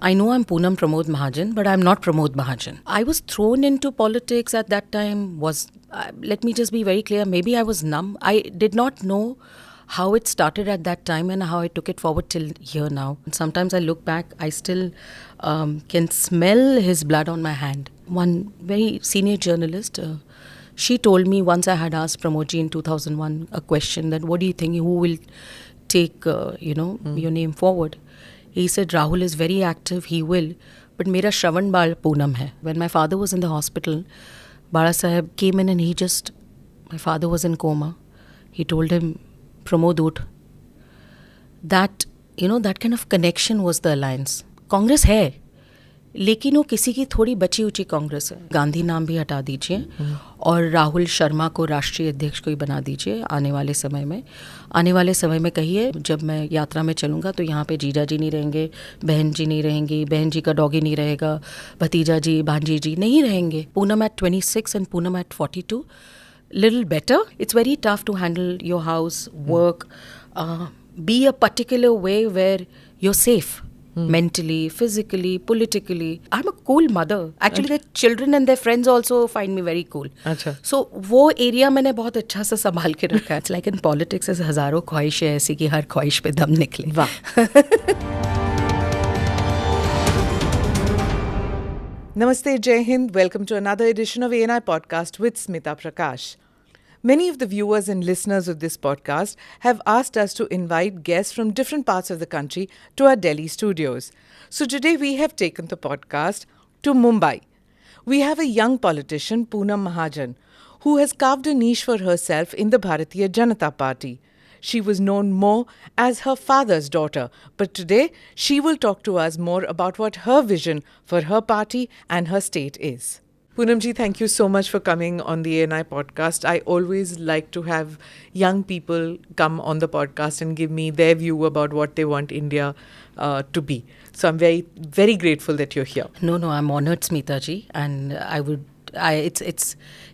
I know I'm Poonam Pramod Mahajan, but I'm not Pramod Mahajan. I was thrown into politics at that time let me just be very clear, maybe I was numb. I did not know how it started at that time and how I took it forward till here now. And sometimes I look back, I still can smell his blood on my hand. One very senior journalist, she told me once I had asked Pramodji in 2001 a question that what do you think, who will take, your name forward? He said, Rahul is very active, he will. But mera Shravan Bal Poonam hai. When my father was in the hospital, Bala Saheb came in and my father was in coma. He told him, Pramod ut. That kind of connection was the alliance. Congress hai. लेकिन वो किसी की थोड़ी बची उची कांग्रेस है. गांधी नाम भी हटा दीजिए और राहुल शर्मा को राष्ट्रीय अध्यक्ष को ही बना दीजिए आने वाले समय में कहिए जब मैं यात्रा में चलूँगा तो यहाँ पे जीजा जी नहीं रहेंगे, बहन जी नहीं रहेंगी, बहन जी का डॉगी नहीं रहेगा, भतीजा जी भांजी जी नहीं रहेंगे. Poonam at 26 and Poonam at 42, little better. It's very tough to handle your house, work, be a particular way where you're safe. Mentally, physically, politically. I'm a cool mother. Actually, their children and their friends also find me very cool. अच्छा. So, वो area मैंने बहुत अच्छा सा संभाल के रखा है. It's like in politics, ऐसे हजारों ख्वाहिशें ऐसी कि हर ख्वाहिश पे दम निकले. वाह. Namaste, Jai Hind. Welcome to another edition of ANI Podcast with Smita Prakash. Many of the viewers and listeners of this podcast have asked us to invite guests from different parts of the country to our Delhi studios. So today we have taken the podcast to Mumbai. We have a young politician, Poonam Mahajan, who has carved a niche for herself in the Bharatiya Janata Party. She was known more as her father's daughter, but today she will talk to us more about what her vision for her party and her state is. Poonamji, thank you so much for coming on the ANI podcast. I always like to have young people come on the podcast and give me their view about what they want India to be. So I'm very, very grateful that you're here. No, I'm honored, Smita ji, and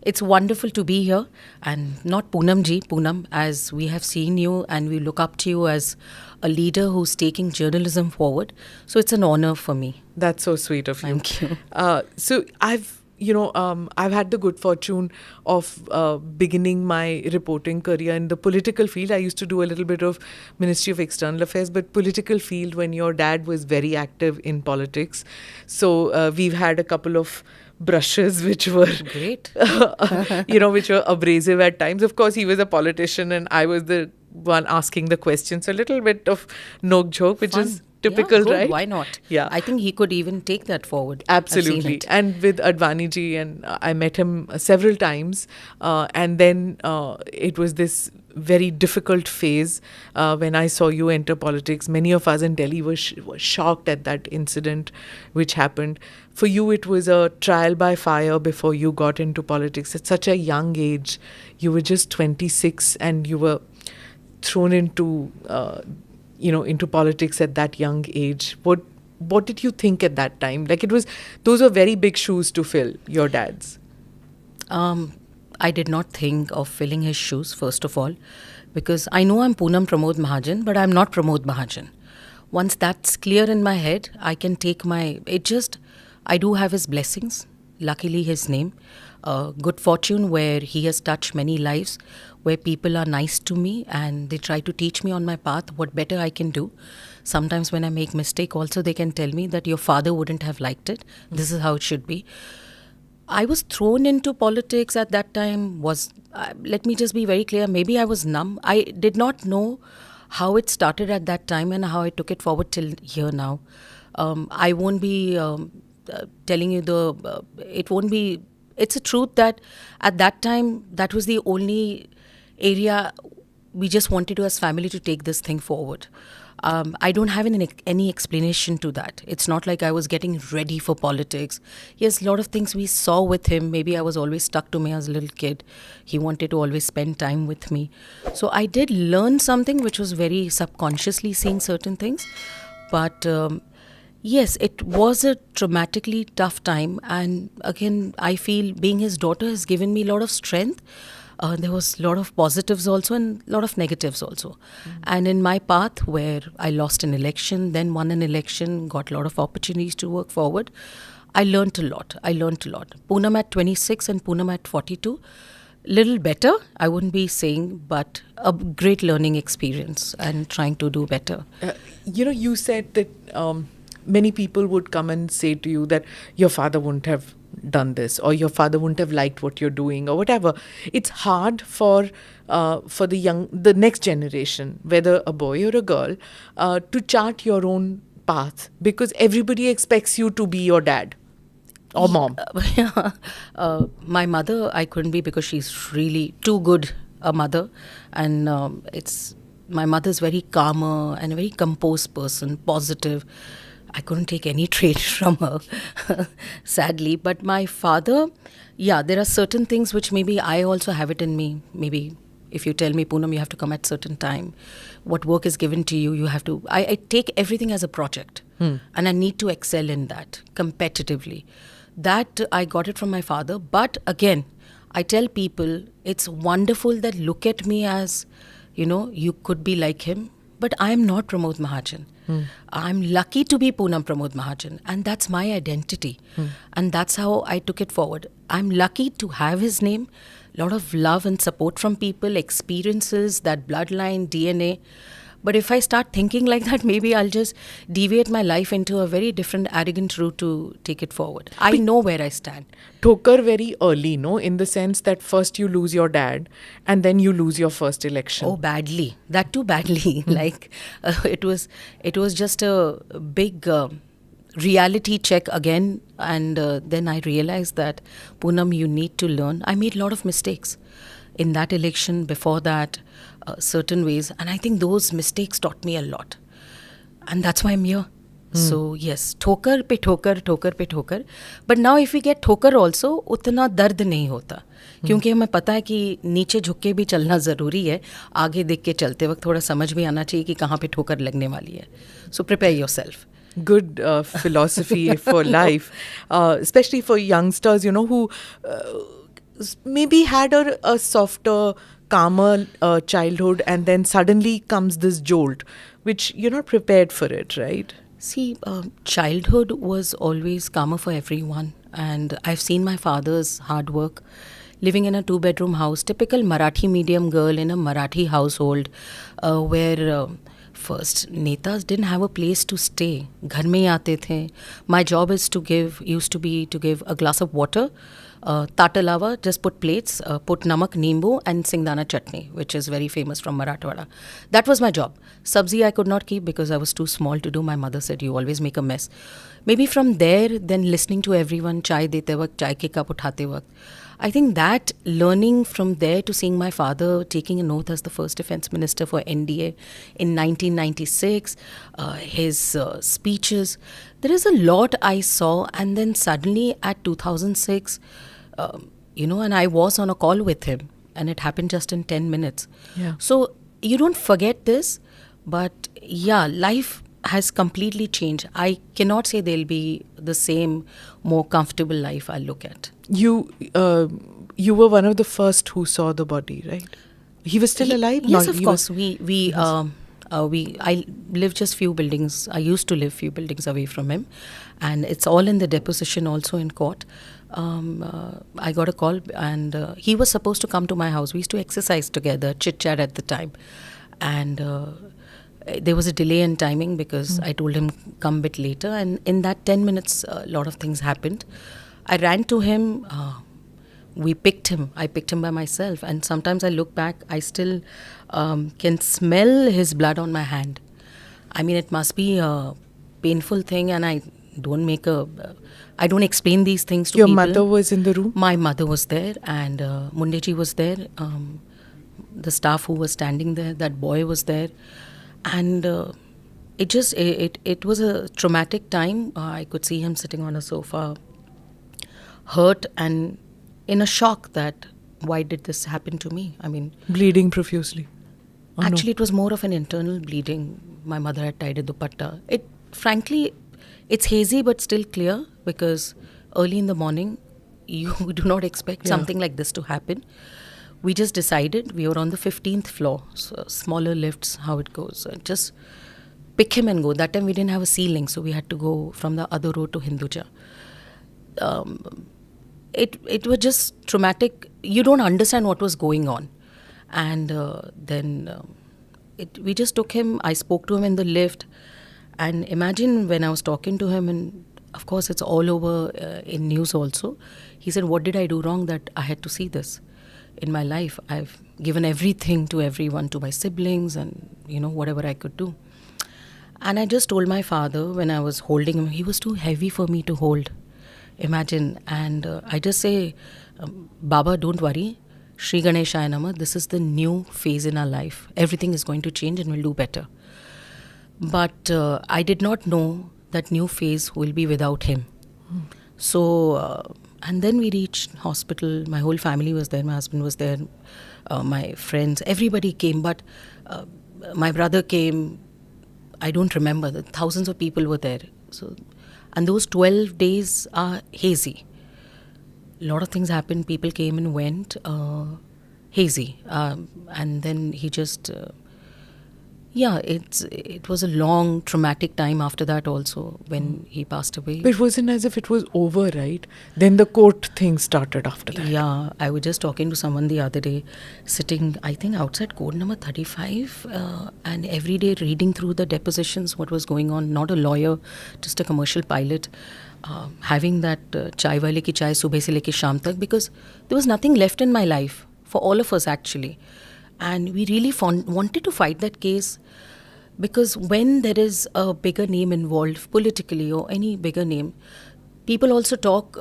it's wonderful to be here, and not Poonam ji, Poonam, as we have seen you and we look up to you as a leader who's taking journalism forward. So it's an honor for me. That's so sweet of you. Thank you. So I've had the good fortune of beginning my reporting career in the political field. I used to do a little bit of Ministry of External Affairs, but political field when your dad was very active in politics. So we've had a couple of brushes which were great, which were abrasive at times. Of course, he was a politician and I was the one asking the questions. So a little bit of nok-jhok, which fun. is typical, good. right? Why not? Yeah. I think he could even take that forward. Absolutely. And with Advani ji, and I met him several times. And then it was this very difficult phase when I saw you enter politics. Many of us in Delhi were shocked at that incident which happened. For you, it was a trial by fire before you got into politics. At such a young age, you were just 26 and you were thrown into into politics at that young age. What did you think at that time? Like those were very big shoes to fill, your dad's. I did not think of filling his shoes, first of all, because I know I'm Poonam Pramod Mahajan, but I'm not Pramod Mahajan. Once that's clear in my head, I can take I do have his blessings, luckily his name, good fortune where he has touched many lives, where people are nice to me and they try to teach me on my path what better I can do. Sometimes when I make mistake also they can tell me that your father wouldn't have liked it. This is how it should be. I was thrown into politics at that time let me just be very clear, maybe I was numb. I did not know how it started at that time and how I took it forward till here now. I won't be telling you it's a truth that at that time, that was the only area we just wanted to as family to take this thing forward. I don't have any explanation to that. It's not like I was getting ready for politics. Yes, a lot of things we saw with him. Maybe I was always stuck to me as a little kid. He wanted to always spend time with me. So I did learn something which was very subconsciously seeing certain things. But yes, it was a traumatically tough time. And again, I feel being his daughter has given me a lot of strength. There was a lot of positives also and a lot of negatives also. And in my path where I lost an election, then won an election, got a lot of opportunities to work forward, I learned a lot. Poonam at 26 and Poonam at 42, little better, I wouldn't be saying, but a great learning experience and trying to do better. You said that many people would come and say to you that your father wouldn't have done this, or your father wouldn't have liked what you're doing, or whatever. It's hard for the next generation, whether a boy or a girl, to chart your own path, because everybody expects you to be your dad or mom. My mother, I couldn't be because she's really too good a mother, and my mother's very calmer and a very composed person, positive. I couldn't take any trait from her, sadly. But my father, there are certain things which maybe I also have it in me. Maybe if you tell me, Poonam, you have to come at certain time. What work is given to you, you have to. I take everything as a project, and I need to excel in that competitively. That I got it from my father. But again, I tell people it's wonderful that look at me as, you could be like him, but I am not Pramod Mahajan. I'm lucky to be Poonam Pramod Mahajan, and that's my identity. And that's how I took it forward. I'm lucky to have his name, a lot of love and support from people, experiences, that bloodline, DNA. But if I start thinking like that, maybe I'll just deviate my life into a very different, arrogant route to take it forward. I know where I stand. ठोकर very early, no? In the sense that first you lose your dad and then you lose your first election. Oh, badly. That too badly. It was just a big reality check again. And then I realized that, Poonam, you need to learn. I made a lot of mistakes in that election, before that, certain ways. And I think those mistakes taught me a lot. And that's why I'm here. So yes, ठोकर पे ठोकर. But now if we get ठोकर also, उतना दर्द नहीं होता. क्योंकि हमें पता है कि नीचे झुक के भी चलना ज़रूरी है. आगे देख के चलते वक्त थोड़ा समझ भी आना चाहिए कि कहाँ पे ठोकर लगने वाली है. So prepare yourself. Good philosophy for life, especially for youngsters, who maybe had a softer, calmer childhood, and then suddenly comes this jolt, which you're not prepared for it, right? See, childhood was always calmer for everyone. And I've seen my father's hard work, living in a 2-bedroom house, typical Marathi medium girl in a Marathi household, where first netas didn't have a place to stay. Ghar mein hi aate the. My job used to be to give a glass of water, Tatalawa, just put plates, put namak, nimbu and singdana chutney, which is very famous from Marathwada. That was my job. Sabzi I could not keep because I was too small to do. My mother said, you always make a mess. Maybe from there, then listening to everyone, chai dete waqt, chai ke cup uthate waqt. I think that learning from there to seeing my father taking an oath as the first defense minister for NDA in 1996, his speeches, there is a lot I saw. And then suddenly at 2006, and I was on a call with him and it happened just in 10 minutes. Yeah. So you don't forget this, but life has completely changed. I cannot say there'll be the same, more comfortable life I'll look at. You were one of the first who saw the body, right? He was still alive? Yes, of course. I live just few buildings. I used to live few buildings away from him, and it's all in the deposition also in court. I got a call, and he was supposed to come to my house. We used to exercise together, chit chat at the time, and there was a delay in timing because I told him come a bit later, and in that 10 minutes, a lot of things happened. I ran to him. We picked him. I picked him by myself. And sometimes I look back, I still can smell his blood on my hand. I mean, it must be a painful thing, and I don't explain these things to Your people. Your mother was in the room? My mother was there, and Mundeji was there. The staff who was standing there, that boy was there. And it was a traumatic time. I could see him sitting on a sofa, hurt and in a shock that why did this happen to me? I mean, bleeding profusely. Oh, actually, it was more of an internal bleeding. My mother had tied a dupatta. Frankly, it's hazy but still clear because early in the morning, you do not expect something like this to happen. we just decided we were on the 15th floor, so smaller lifts, how it goes. Just pick him and go. That time we didn't have a ceiling, so we had to go from the other row to Hinduja. It was just traumatic. You don't understand what was going on. And we just took him. I spoke to him in the lift. And imagine when I was talking to him, and of course it's all over in news also. He said, what did I do wrong that I had to see this in my life? I've given everything to everyone, to my siblings and, whatever I could do. And I just told my father when I was holding him, he was too heavy for me to hold. Imagine. And I just say, Baba, don't worry. Shri Ganeshaya Namah, this is the new phase in our life. Everything is going to change and we'll do better. But I did not know that new phase will be without him. So, and then we reached hospital. My whole family was there. My husband was there. My friends, everybody came. But my brother came. I don't remember. Thousands of people were there. So, and those 12 days are hazy. A lot of things happened. People came and went. Hazy. And then he just... it was a long traumatic time after that also when he passed away. But it wasn't as if it was over, right? Then the court thing started after that. Yeah, I was just talking to someone the other day, sitting, I think, outside court number 35, and every day reading through the depositions, what was going on. Not a lawyer, just a commercial pilot, having that chai wale ki chai subah se leke sham tak, because there was nothing left in my life for all of us actually. And we really wanted to fight that case, because when there is a bigger name involved politically or any bigger name, people also talk,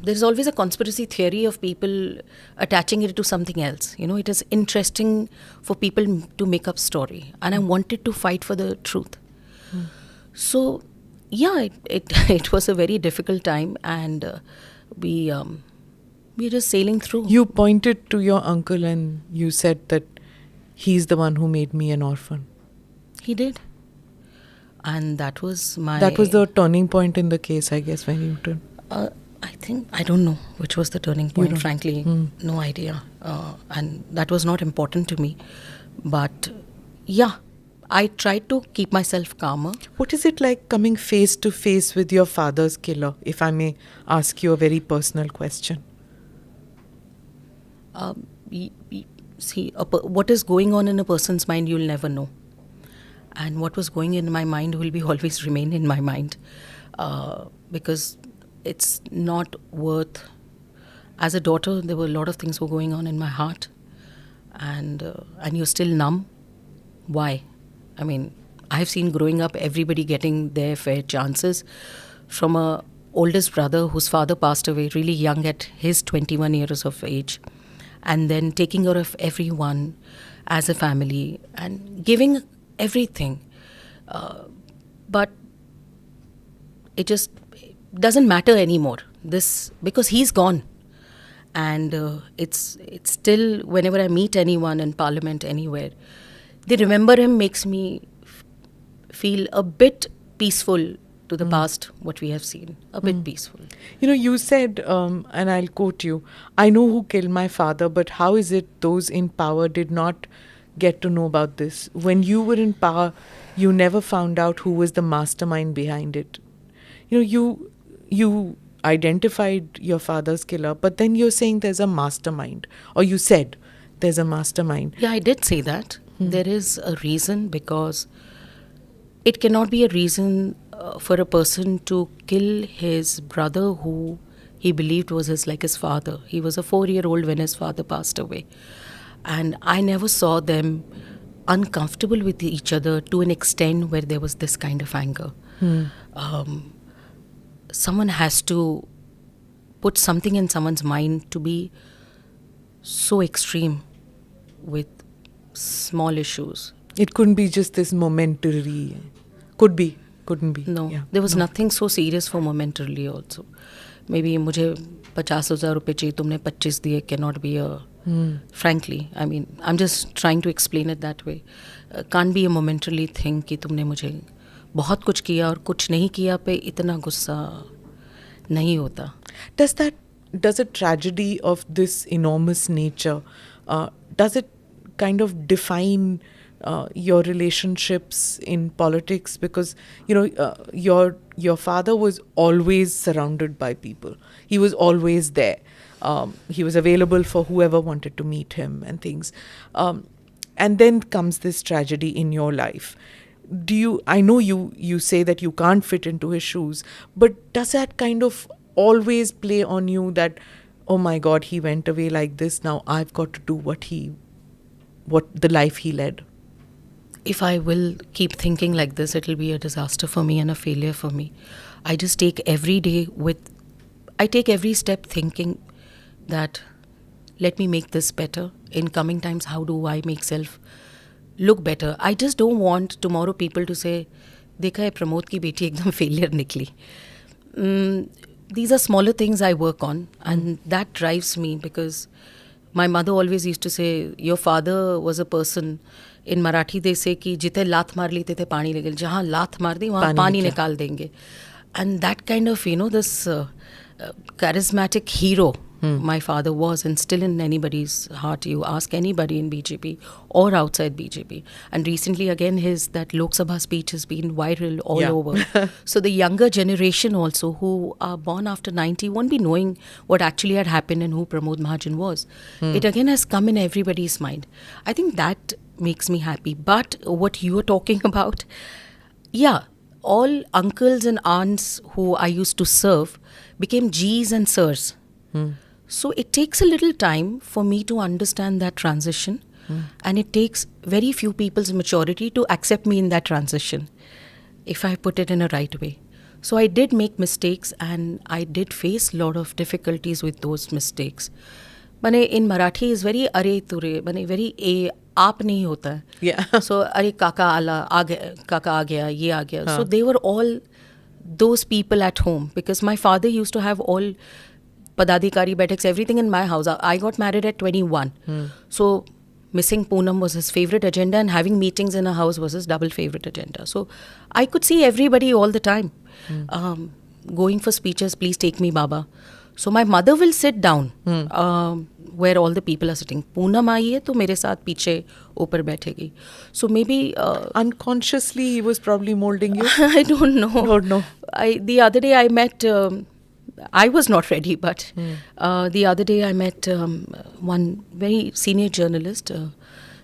there's always a conspiracy theory of people attaching it to something else. It is interesting for people to make up story. And I wanted to fight for the truth. So, it was a very difficult time, and we're just sailing through. You pointed to your uncle and you said that he's the one who made me an orphan. He did. And that was That was the turning point in the case, I guess, when you turned. I don't know which was the turning point, frankly. No idea. And that was not important to me. But, I tried to keep myself calmer. What is it like coming face to face with your father's killer, if I may ask you a very personal question? See, what is going on in a person's mind, you'll never know. And what was going in my mind will be always remain in my mind. Because it's not worth... As a daughter, there were a lot of things were going on in my heart. And you're still numb. Why? I mean, I've seen growing up everybody getting their fair chances. From a oldest brother whose father passed away really young at his 21 years of age. And then taking care of everyone as a family and giving everything. But it just doesn't matter anymore. Because he's gone. And it's still, whenever I meet anyone in Parliament, anywhere, they remember him, makes me feel a bit peaceful to the past, what we have seen. A bit peaceful. You said, and I'll quote you, I know who killed my father, but how is it those in power did not get to know about this? When you were in power, you never found out who was the mastermind behind it. You identified your father's killer, but then you're saying there's a mastermind. Or you said there's a mastermind. Yeah, I did say that. There is a reason, because it cannot be a reason for a person to kill his brother who he believed was his father. He was a 4-year-old when his father passed away. And I never saw them uncomfortable with each other to an extent where there was this kind of anger. Someone has to put something in someone's mind to be so extreme with small issues. It couldn't be just this momentary. Could be, couldn't be. No, there was nothing so serious for momentarily also. Maybe मुझे 50,000 रुपए चाहिए, तुमने 25 दिए, cannot be a... Frankly, I mean, I'm just trying to explain it that way. Can't be a momentarily thing कि तुमने मुझे बहुत कुछ किया और कुछ नहीं किया पे इतना गुस्सा नहीं होता. Does a tragedy of this enormous nature Does it kind of define your relationships in politics? Because your father was always surrounded by people. He was always there. He was available for whoever wanted to meet him and things. And then comes this tragedy in your life. I know you say that you can't fit into his shoes, but does that kind of always play on you that, oh my God, he went away like this, now I've got to do what the life he led? If I will keep thinking like this, it'll be a disaster for me and a failure for me. I just take every day I take every step thinking that let me make this better. In coming times, how do I make self look better? I just don't want tomorrow people to say, देखा है प्रमोद की बेटी एकदम failure निकली. These are smaller things I work on, and that drives me, because my mother always used to say, your father was a person. In Marathi they say कि जिते लात मार ली तेते पानी निकल, जहाँ लात मार दी वहाँ पानी निकाल देंगे. And that kind of, this charismatic hero my father was, and still in anybody's heart. You ask anybody in BJP or outside BJP. And recently again that Lok Sabha speech has been viral all over. So the younger generation also, who are born after 90, won't be knowing what actually had happened and who Pramod Mahajan was. It again has come in everybody's mind. I think that makes me happy. But what you were talking about, all uncles and aunts who I used to serve became Gs and sirs. So it takes a little time for me to understand that transition, and it takes very few people's maturity to accept me in that transition, if I put it in a right way. So I did make mistakes, and I did face a lot of difficulties with those mistakes. In Marathi is very are ture, very aap nahi hota hai. Yeah. So are kaka aa gaya, ye aa gaya. So they were all those people at home, because my father used to have all Padadikari Baithaks, everything in my house. I got married at 21. So missing Poonam was his favorite agenda, and having meetings in a house was his double favorite agenda. So I could see everybody all the time. Going for speeches, please take me, Baba. So my mother will sit down where all the people are sitting. Poonam aayi hai to mere saath piche upar baithegi. So maybe unconsciously he was probably molding you. I don't know. Lord, no. The other day I met. I was not ready, but the other day I met one very senior journalist.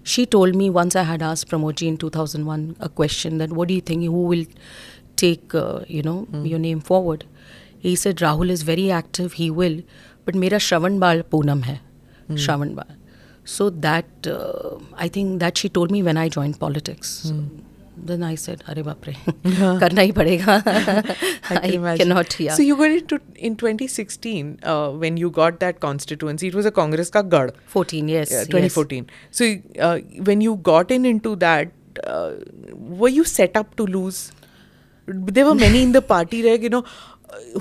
She told me, once I had asked Pramodji in 2001 a question, that what do you think, who will take your name forward? He said, Rahul is very active, he will, but mera Shravan Bal Poonam hai. Shravan Bal. So that, I think that she told me when I joined politics. Then I said, "Arey bapre, karna hi padega." I cannot. So you got into in 2016 when you got that constituency. It was a Congress ka gad. 14, yes. 2014. Yes. So when you got into that, were you set up to lose? There were many in the party,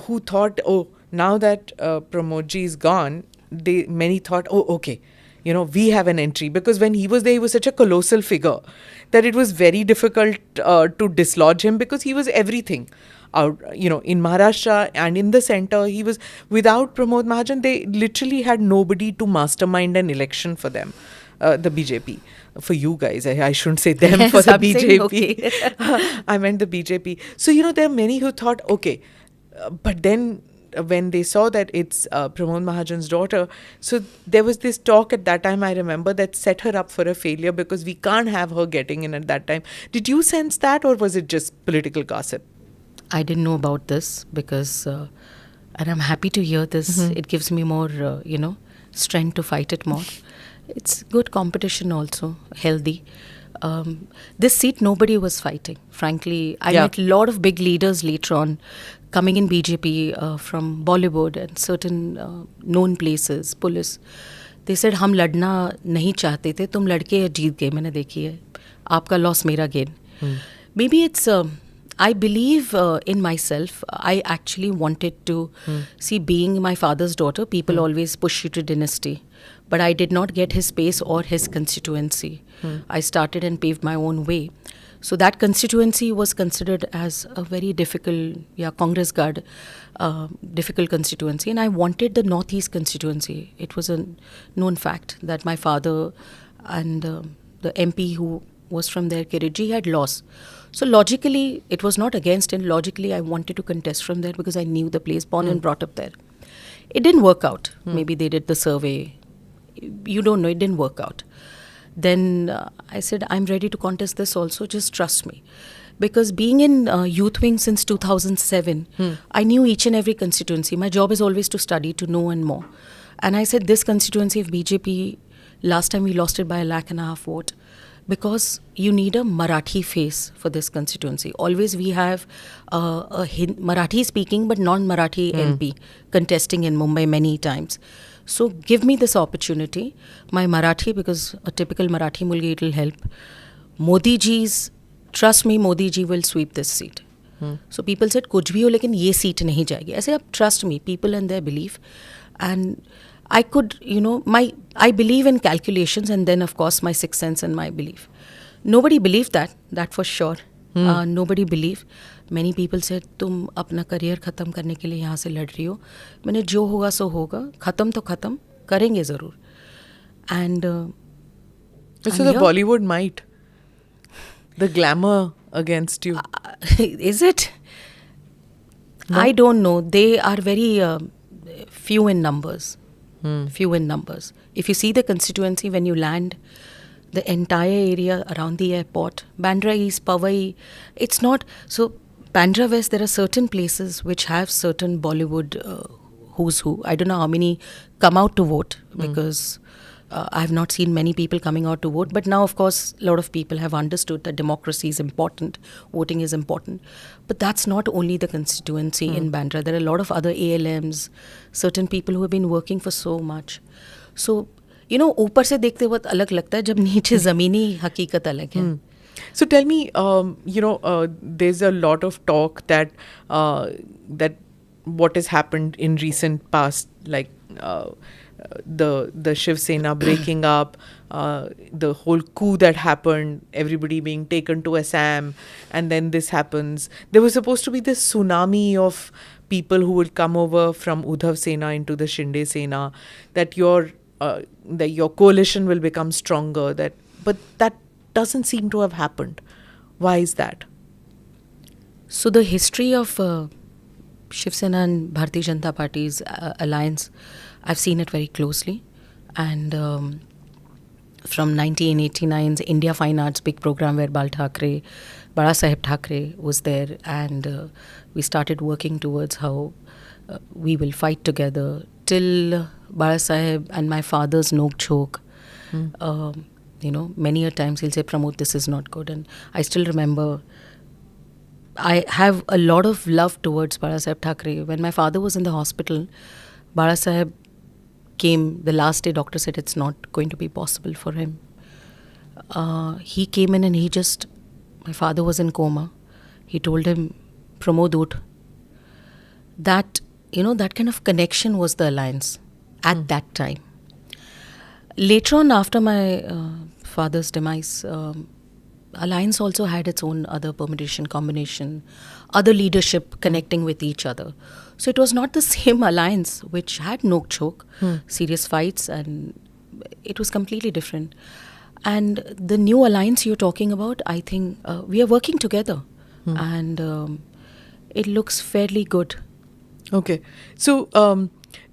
who thought, oh, now that Pramodji is gone, many thought, oh, okay. We have an entry, because when he was there, he was such a colossal figure that it was very difficult to dislodge him, because he was everything. In Maharashtra and in the center, he was, without Pramod Mahajan, they literally had nobody to mastermind an election for them, the BJP. For you guys, I shouldn't say them, for the BJP. Okay. I meant the BJP. So, there are many who thought, okay, but then when they saw that it's Pramod Mahajan's daughter, so there was this talk at that time, I remember, that set her up for a failure, because we can't have her getting in at that time. Did you sense that, or was it just political gossip? I didn't know about this, because, and I'm happy to hear this. It gives me more, strength to fight it more. It's good competition also, healthy. This seat, nobody was fighting. Frankly, I met a lot of big leaders later on coming in BJP from Bollywood and certain known places, police. They said, हम लड़ना नहीं चाहते थे, तुम लड़के जीत गए, मैंने देखी है. आपका loss, मेरा gain. Maybe it's, I believe in myself. I actually wanted to see, being my father's daughter, people always push you to dynasty. But I did not get his space or his constituency. I started and paved my own way. So that constituency was considered as a very difficult, Congress guard, difficult constituency. And I wanted the Northeast constituency. It was a known fact that my father and the MP who was from there, Kiriji, had lost. So logically, it was not against, and logically, I wanted to contest from there because I knew the place, born and brought up there. It didn't work out. Maybe they did the survey. You don't know, it didn't work out. Then I said, I'm ready to contest this also, just trust me. Because being in youth wing since 2007, I knew each and every constituency. My job is always to study, to know and more. And I said, this constituency of BJP, last time we lost it by 1.5 lakh vote. Because you need a Marathi face for this constituency. Always we have a Marathi speaking but non-Marathi MP contesting in Mumbai many times. So give me this opportunity. My Marathi, because a typical Marathi mulgi, it will help. Modi ji's, trust me, Modi ji will sweep this seat. So people said, kuch bhi ho, lekin ye seat nahi jayegi. I said, trust me, people and their belief. And I could, I believe in calculations, and then of course my sixth sense and my belief. Nobody believed that for sure. Nobody believed. Many people said, तुम अपना career ख़त्म करने के लिए यहाँ से लड़ रही हो. मैंने जो होगा सो होगा, ख़त्म तो ख़त्म करेंगे ज़रूर. And so the Bollywood might, the glamour against you. Is it? No? I don't know. They are very few in numbers. Few in numbers. If you see the constituency when you land, the entire area around the airport, Bandra East, Powai, it's not. So Bandra West, there are certain places which have certain Bollywood who's who. I don't know how many come out to vote because I have not seen many people coming out to vote. But now, of course, a lot of people have understood that democracy is important, voting is important. But that's not only the constituency in Bandra. There are a lot of other ALMs, certain people who have been working for so much. So, ऊपर से देखते वक्त अलग लगता है जब नीचे ज़मीनी हकीकत अलग है. So tell me, there's a lot of talk that what has happened in recent past, like the Shiv Sena breaking up, the whole coup that happened, everybody being taken to Assam, and then this happens. There was supposed to be this tsunami of people who would come over from Udhav Sena into the Shinde Sena, that your coalition will become stronger. But that doesn't seem to have happened. Why is that? So the history of Shiv Sena and Bharatiya Janata Party's alliance, I've seen it very closely. And from 1989's India Fine Arts big program where Bala Saheb Thackeray was there, and we started working towards how we will fight together till Bala Saheb and my father's nok chok. Many a times he'll say, Pramod, this is not good. And I still remember, I have a lot of love towards Bala Saheb Thackeray. When my father was in the hospital, Bala Saheb came, the last day doctor said it's not going to be possible for him. He came in and my father was in coma. He told him, Pramod, ut. That kind of connection was the alliance at that time. Later on, after my father's demise, alliance also had its own other permutation, combination, other leadership connecting with each other. So it was not the same alliance which had nok chok, serious fights, and it was completely different. And the new alliance you're talking about, I think we are working together, and it looks fairly good. Okay. So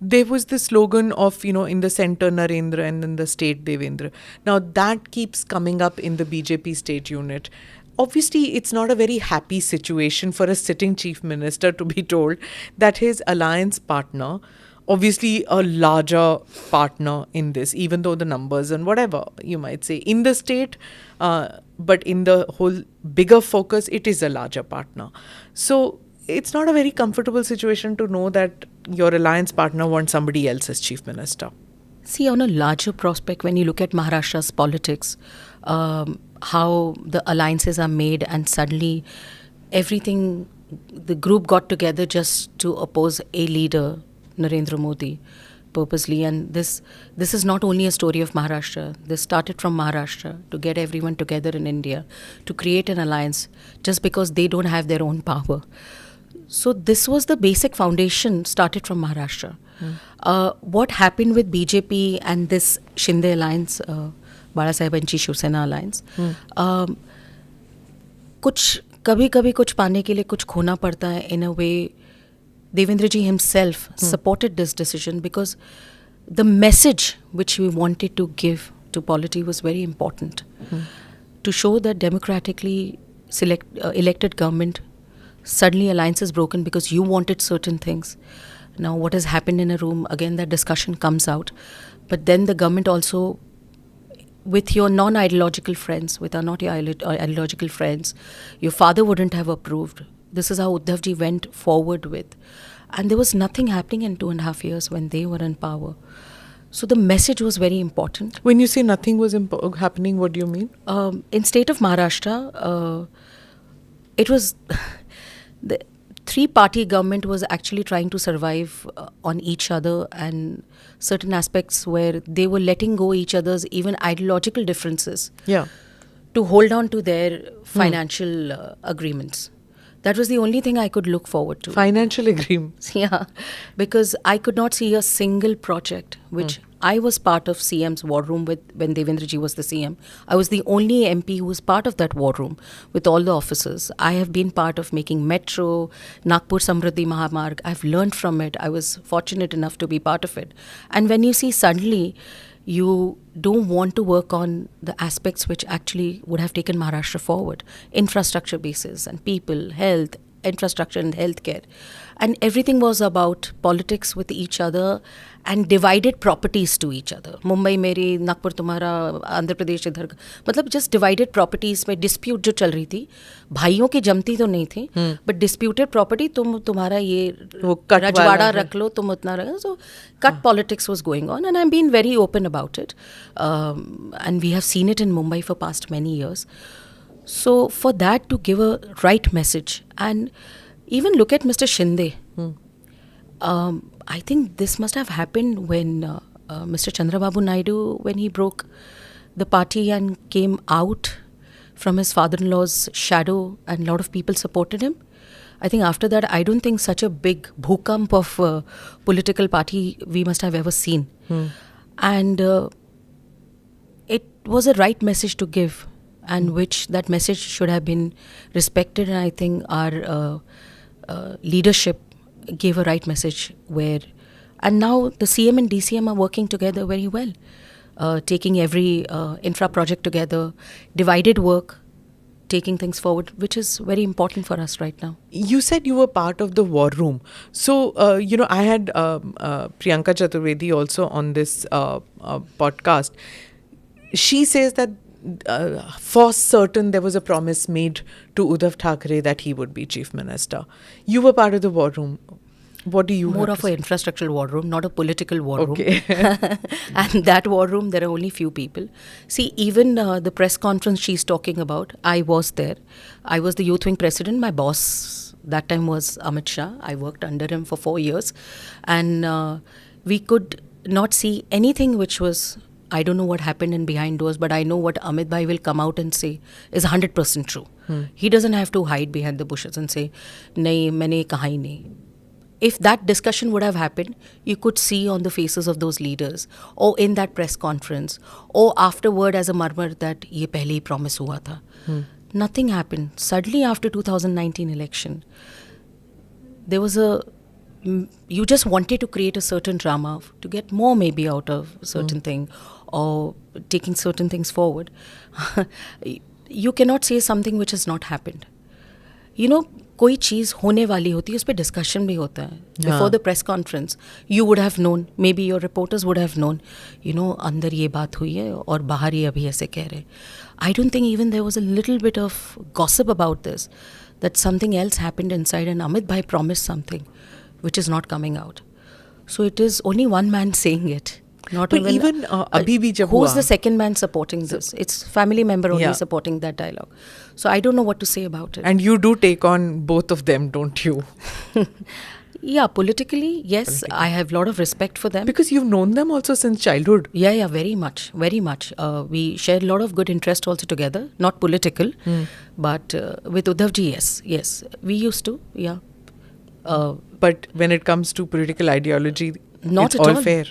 there was the slogan of, in the center Narendra and in the state Devendra. Now that keeps coming up in the BJP state unit. Obviously, it's not a very happy situation for a sitting chief minister to be told that his alliance partner, obviously a larger partner in this, even though the numbers and whatever you might say in the state, but in the whole bigger focus, it is a larger partner. So it's not a very comfortable situation to know that your alliance partner wants somebody else as chief minister. See, on a larger prospect, when you look at Maharashtra's politics, how the alliances are made, and suddenly everything, the group got together just to oppose a leader, Narendra Modi. purposely, and this is not only a story of Maharashtra. This started from Maharashtra to get everyone together in India to create an alliance just because they don't have their own power. So this was the basic foundation started from Maharashtra. What happened with BJP and this Shinde alliance, Bala Saheb and Shiv Sena alliance, कुछ कभी कभी कुछ पाने के लिए कुछ खोना पड़ता है. In a way, Devendra ji himself supported this decision because the message which we wanted to give to polity was very important to show that democratically elected government, suddenly alliance is broken because you wanted certain things. Now what has happened in a room, again that discussion comes out, but then the government also, with your non-ideological friends, with our not your ideological friends, your father wouldn't have approved. This is how Uddhav ji went forward with. And there was nothing happening in 2.5 years when they were in power. So the message was very important. When you say nothing was happening, what do you mean? In state of Maharashtra, it was... the three-party government was actually trying to survive on each other, and certain aspects where they were letting go each other's even ideological differences to hold on to their financial agreements. That was the only thing I could look forward to. Financial agreements. Yeah, because I could not see a single project which I was part of CM's war room with when Devendra ji was the CM. I was the only MP who was part of that war room with all the officers. I have been part of making Metro, Nagpur Samruddhi Mahamarg. I've learned from it. I was fortunate enough to be part of it. And when you see suddenly you don't want to work on the aspects which actually would have taken Maharashtra forward, infrastructure basis and people, health, infrastructure and healthcare. And everything was about politics with each other and divided properties to each other. Mumbai मेरी, नागपुर तुम्हारा, आंध्र प्रदेश इधर का. मतलब just divided properties में dispute जो चल रही थी, भाइयों की जमती तो नहीं थी, but disputed property, तुम्हारा ये रजवाड़ा रख लो, तुम उतना रख. So cut politics was going on, and I'm being very open about it. And we have seen it in Mumbai for past many years. So for that to give a right message, and even look at Mr. Shinde. I think this must have happened when Mr. Chandrababu Naidu, when he broke the party and came out from his father-in-law's shadow, and a lot of people supported him. I think after that, I don't think such a big bhukamp of political party we must have ever seen. And it was a right message to give, and which that message should have been respected. And I think our leadership gave a right message where, and now the CM and DCM are working together very well, taking every infra project together, divided work, taking things forward, which is very important for us right now. You said you were part of the war room. So, I had Priyanka Chaturvedi also on this podcast. She says that for certain there was a promise made to Uddhav Thackeray that he would be chief minister. You were part of the war room. What do you More have of an infrastructural war room, not a political war room. Okay. And that war room, there are only few people. See, even the press conference she's talking about, I was there. I was the youth wing president. My boss that time was Amit Shah. I worked under him for 4 years. And we could not see anything which was, I don't know what happened in behind doors, but I know what Amit Bhai will come out and say is 100% true. He doesn't have to hide behind the bushes and say, nahi, maine kaha hi nahi. If that discussion would have happened, you could see on the faces of those leaders, or in that press conference, or afterward as a murmur that ye pehle hi promise hua tha. Nothing happened. Suddenly after 2019 election, there was you just wanted to create a certain drama to get more maybe out of a certain thing, or taking certain things forward. You cannot say something which has not happened. You know, कोई चीज़ होने वाली होती है, उस पर discussion भी होता है. Before the press conference, you would have known, maybe your reporters would have known, अंदर ये बात हुई है और बाहर ये अभी ऐसे कह रहे. I don't think even there was a little bit of gossip about this, that something else happened inside and Amit Bhai promised something which is not coming out. So it is only one man saying it. Not but even abhi bhi jab who's hua. the second man supporting this? It's family member only supporting that dialogue. So I don't know what to say about it. And you do take on both of them, don't you? Yeah, politically, yes, I have a lot of respect for them. Because you've known them also since childhood. Yeah, very much, very much. We share a lot of good interest also together, not political, but with Uddhav ji, yes, we used to, yeah. But when it comes to political ideology, Not it's at all all. fair.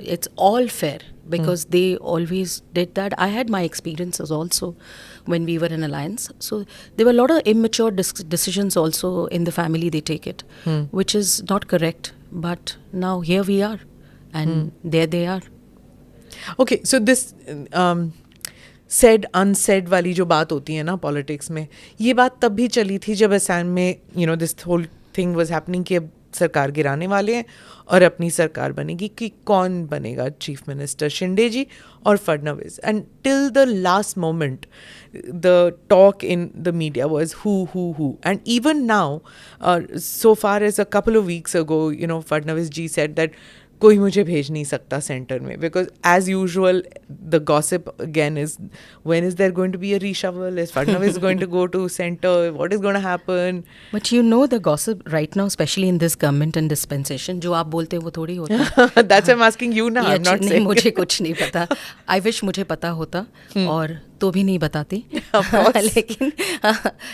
It's all fair because they always did that. I had my experiences also when we were in alliance. So there were a lot of immature decisions also in the family. They take it, which is not correct. But now here we are, and there they are. Okay, so this said unsaid वाली जो बात होती है ना politics में, ये बात तब भी चली थी जब असम में this whole thing was happening कि अब सरकार गिराने वाले हैं और अपनी सरकार बनेगी, कि कौन बनेगा चीफ मिनिस्टर, शिंदे जी और Fadnavis. And till the last moment the talk in the media was who and even now, so far as a couple of weeks ago, Fadnavis ji said that कोई मुझे भेज नहीं सकता सेंटर में, because as usual the gossip again is when is there going to be a reshuffle, is Fadnavis going to go to center, what is going to happen? But you know the gossip right now, especially in this government and dispensation, जो आप बोलते हैं वो थोड़ी होता है. That's why I'm asking you now. I'm not नहीं, saying. मुझे कुछ नहीं पता. I wish मुझे पता होता और तो भी नहीं बताती. Of course. लेकिन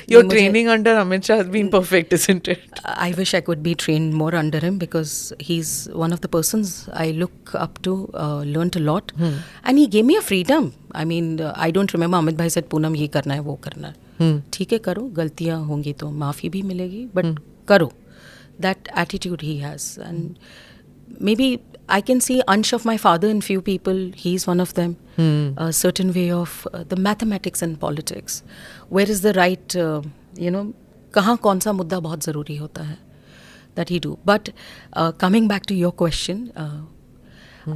Your training under Amit Shah has been perfect, isn't it? I wish I could be trained more under him because he's one of the persons I look up to, learned a lot. And he gave me a freedom. I mean, I don't remember Amit bhai said, Poonam ये करना है, वो करना है. ठीक है, करो, गलतियाँ होंगी तो माफ़ी भी मिलेगी, but करो. That attitude he has. And maybe I can see अंश of my father in few people. He's one of them. A certain way of the mathematics and politics. Where is the right, कहाँ कौन सा मुद्दा बहुत ज़रूरी होता है. That he do. But coming back to your question,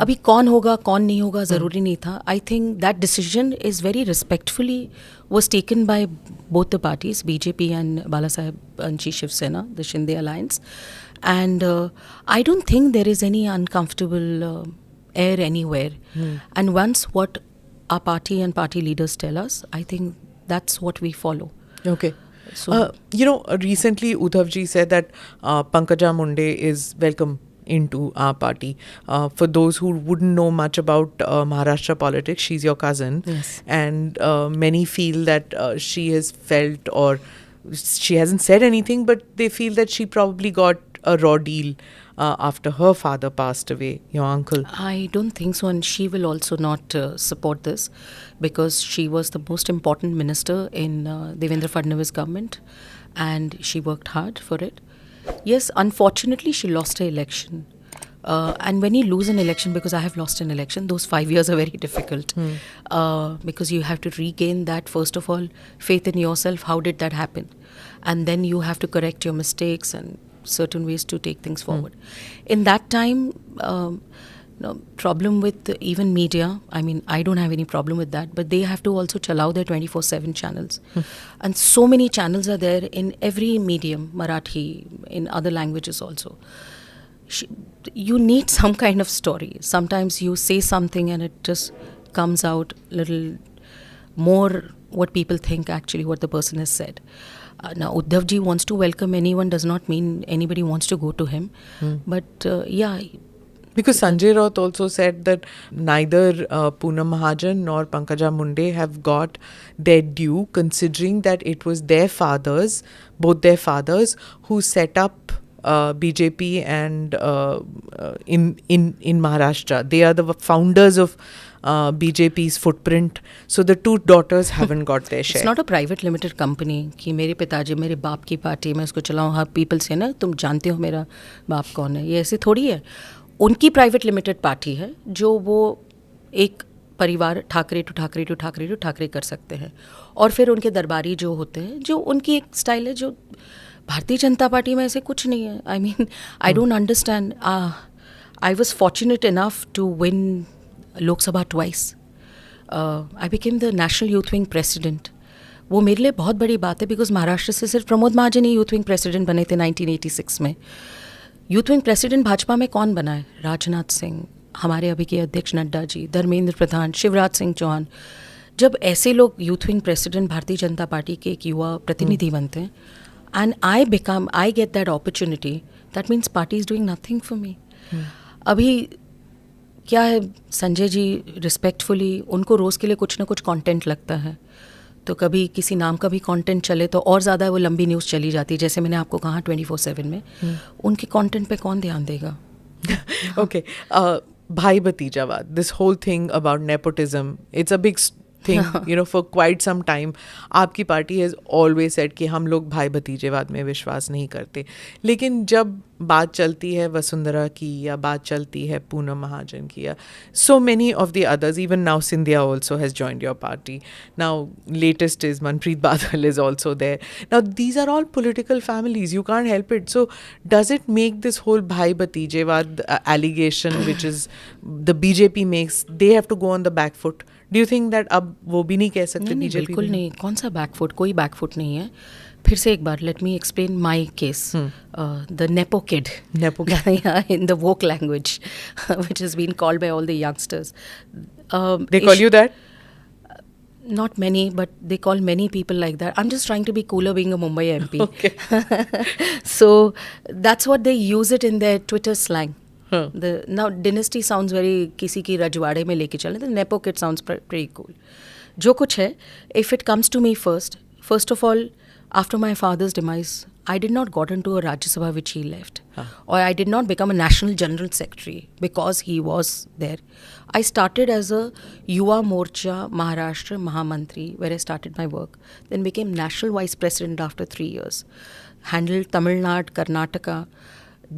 अभी कौन होगा कौन नहीं होगा ज़रूरी नहीं था. I think that decision is very respectfully was taken by both the parties, BJP and Bala Saheb Anchi Shiv Sena, the Shinde alliance. And I don't think there is any uncomfortable air anywhere. And once what our party and party leaders tell us, I think that's what we follow. Okay. So, recently Uddhav ji said that Pankaja Munde is welcome into our party. For those who wouldn't know much about Maharashtra politics, she's your cousin. Yes. And many feel that she has felt, or she hasn't said anything, but they feel that she probably got a raw deal after her father passed away, your uncle. I don't think so, and she will also not support this because she was the most important minister in Devendra Fadnavis government, and she worked hard for it. Yes, unfortunately, she lost her election. And when you lose an election, because I have lost an election, those 5 years are very difficult. Because you have to regain that, first of all, faith in yourself. How did that happen? And then you have to correct your mistakes and certain ways to take things forward. In that time, problem with even media, I mean, I don't have any problem with that, but they have to also chalao their 24/7 channels. And so many channels are there in every medium, Marathi, in other languages also. You need some kind of story. Sometimes you say something and it just comes out little more what people think actually what the person has said. Now, Uddhav ji wants to welcome anyone does not mean anybody wants to go to him. But yeah. Because Sanjay Raut also said that neither Poonam Mahajan nor Pankaja Munde have got their due, considering that it was their fathers, both their fathers, who set up BJP and in Maharashtra. They are the founders of BJP's footprint. So the two daughters haven't got their share. It's not a private limited company कि मेरे पिताजी मेरे बाप की party मैं उसको चलाऊँ. हाँ, people से ना तुम जानते हो मेरा बाप कौन है, ये ऐसे थोड़ी है. उनकी प्राइवेट लिमिटेड पार्टी है जो वो एक परिवार Thackeray to Thackeray to Thackeray to Thackeray कर सकते हैं. और फिर उनके दरबारी जो होते हैं, जो उनकी एक स्टाइल है, जो भारतीय जनता पार्टी में ऐसे कुछ नहीं है. I mean, I don't understand. I was fortunate enough to win Lok Sabha twice. I became the national youth wing president. वो मेरे लिए बहुत बड़ी बात है बिकॉज महाराष्ट्र से सिर्फ प्रमोद महाजन ही यूथ विंग प्रेसिडेंट बने थे 1986 में. यूथ विंग प्रेसिडेंट भाजपा में कौन बना है? राजनाथ सिंह, हमारे अभी के अध्यक्ष नड्डा जी, धर्मेंद्र प्रधान, शिवराज सिंह चौहान. जब ऐसे लोग यूथ विंग प्रेसिडेंट भारतीय जनता पार्टी के एक युवा प्रतिनिधि बनते हैं, and I get that opportunity that means party is doing nothing for me. अभी क्या है, संजय जी रिस्पेक्टफुली, उनको रोज़ के लिए कुछ ना कुछ कंटेंट लगता है, तो कभी किसी नाम का भी कंटेंट चले तो और ज़्यादा वो लंबी न्यूज़ चली जाती है. जैसे मैंने आपको कहा 24/7 में, उनके कंटेंट पे कौन ध्यान देगा. Okay. Bhai Bhatijawad, this whole thing about nepotism, it's a big thing, for quite some time. आपकी पार्टी has always said कि हम लोग भाई भतीजेवाद में विश्वास नहीं करते. लेकिन जब बात चलती है वसुंधरा की या बात चलती है पूनम महाजन की या so many of the others, even now Scindia also has joined your party. Now latest is Manpreet Badal is also there. Now these are all political families. You can't help it. So does it make this whole bhai batijevad allegation which is the BJP makes, they have to go on the back foot? Do you think that अब वो भी नहीं कह सकते नहीं, BJP? बिल्कुल नहीं. कौन सा बैकफुट? कोई बैकफुट नहीं है. फिर से एक बार let me explain my case. The nepo kid in the woke language which is been called by all the youngsters. They call you that? Not many, but they call many people like that. I'm just trying to be cooler being a Mumbai MP. Okay. So that's what they use it in their Twitter slang. Now dynasty sounds very किसी की रजवाड़े में लेके चले, तो nepo kid sounds pretty cool. जो कुछ है, if it comes to me first of all, after my father's demise, I did not got into a Rajya Sabha which he left, or I did not become a national general secretary because he was there. I started as a Yuva Morcha Maharashtra Mahamantri, where I started my work, then became national vice president after 3 years, handled Tamil Nadu, Karnataka.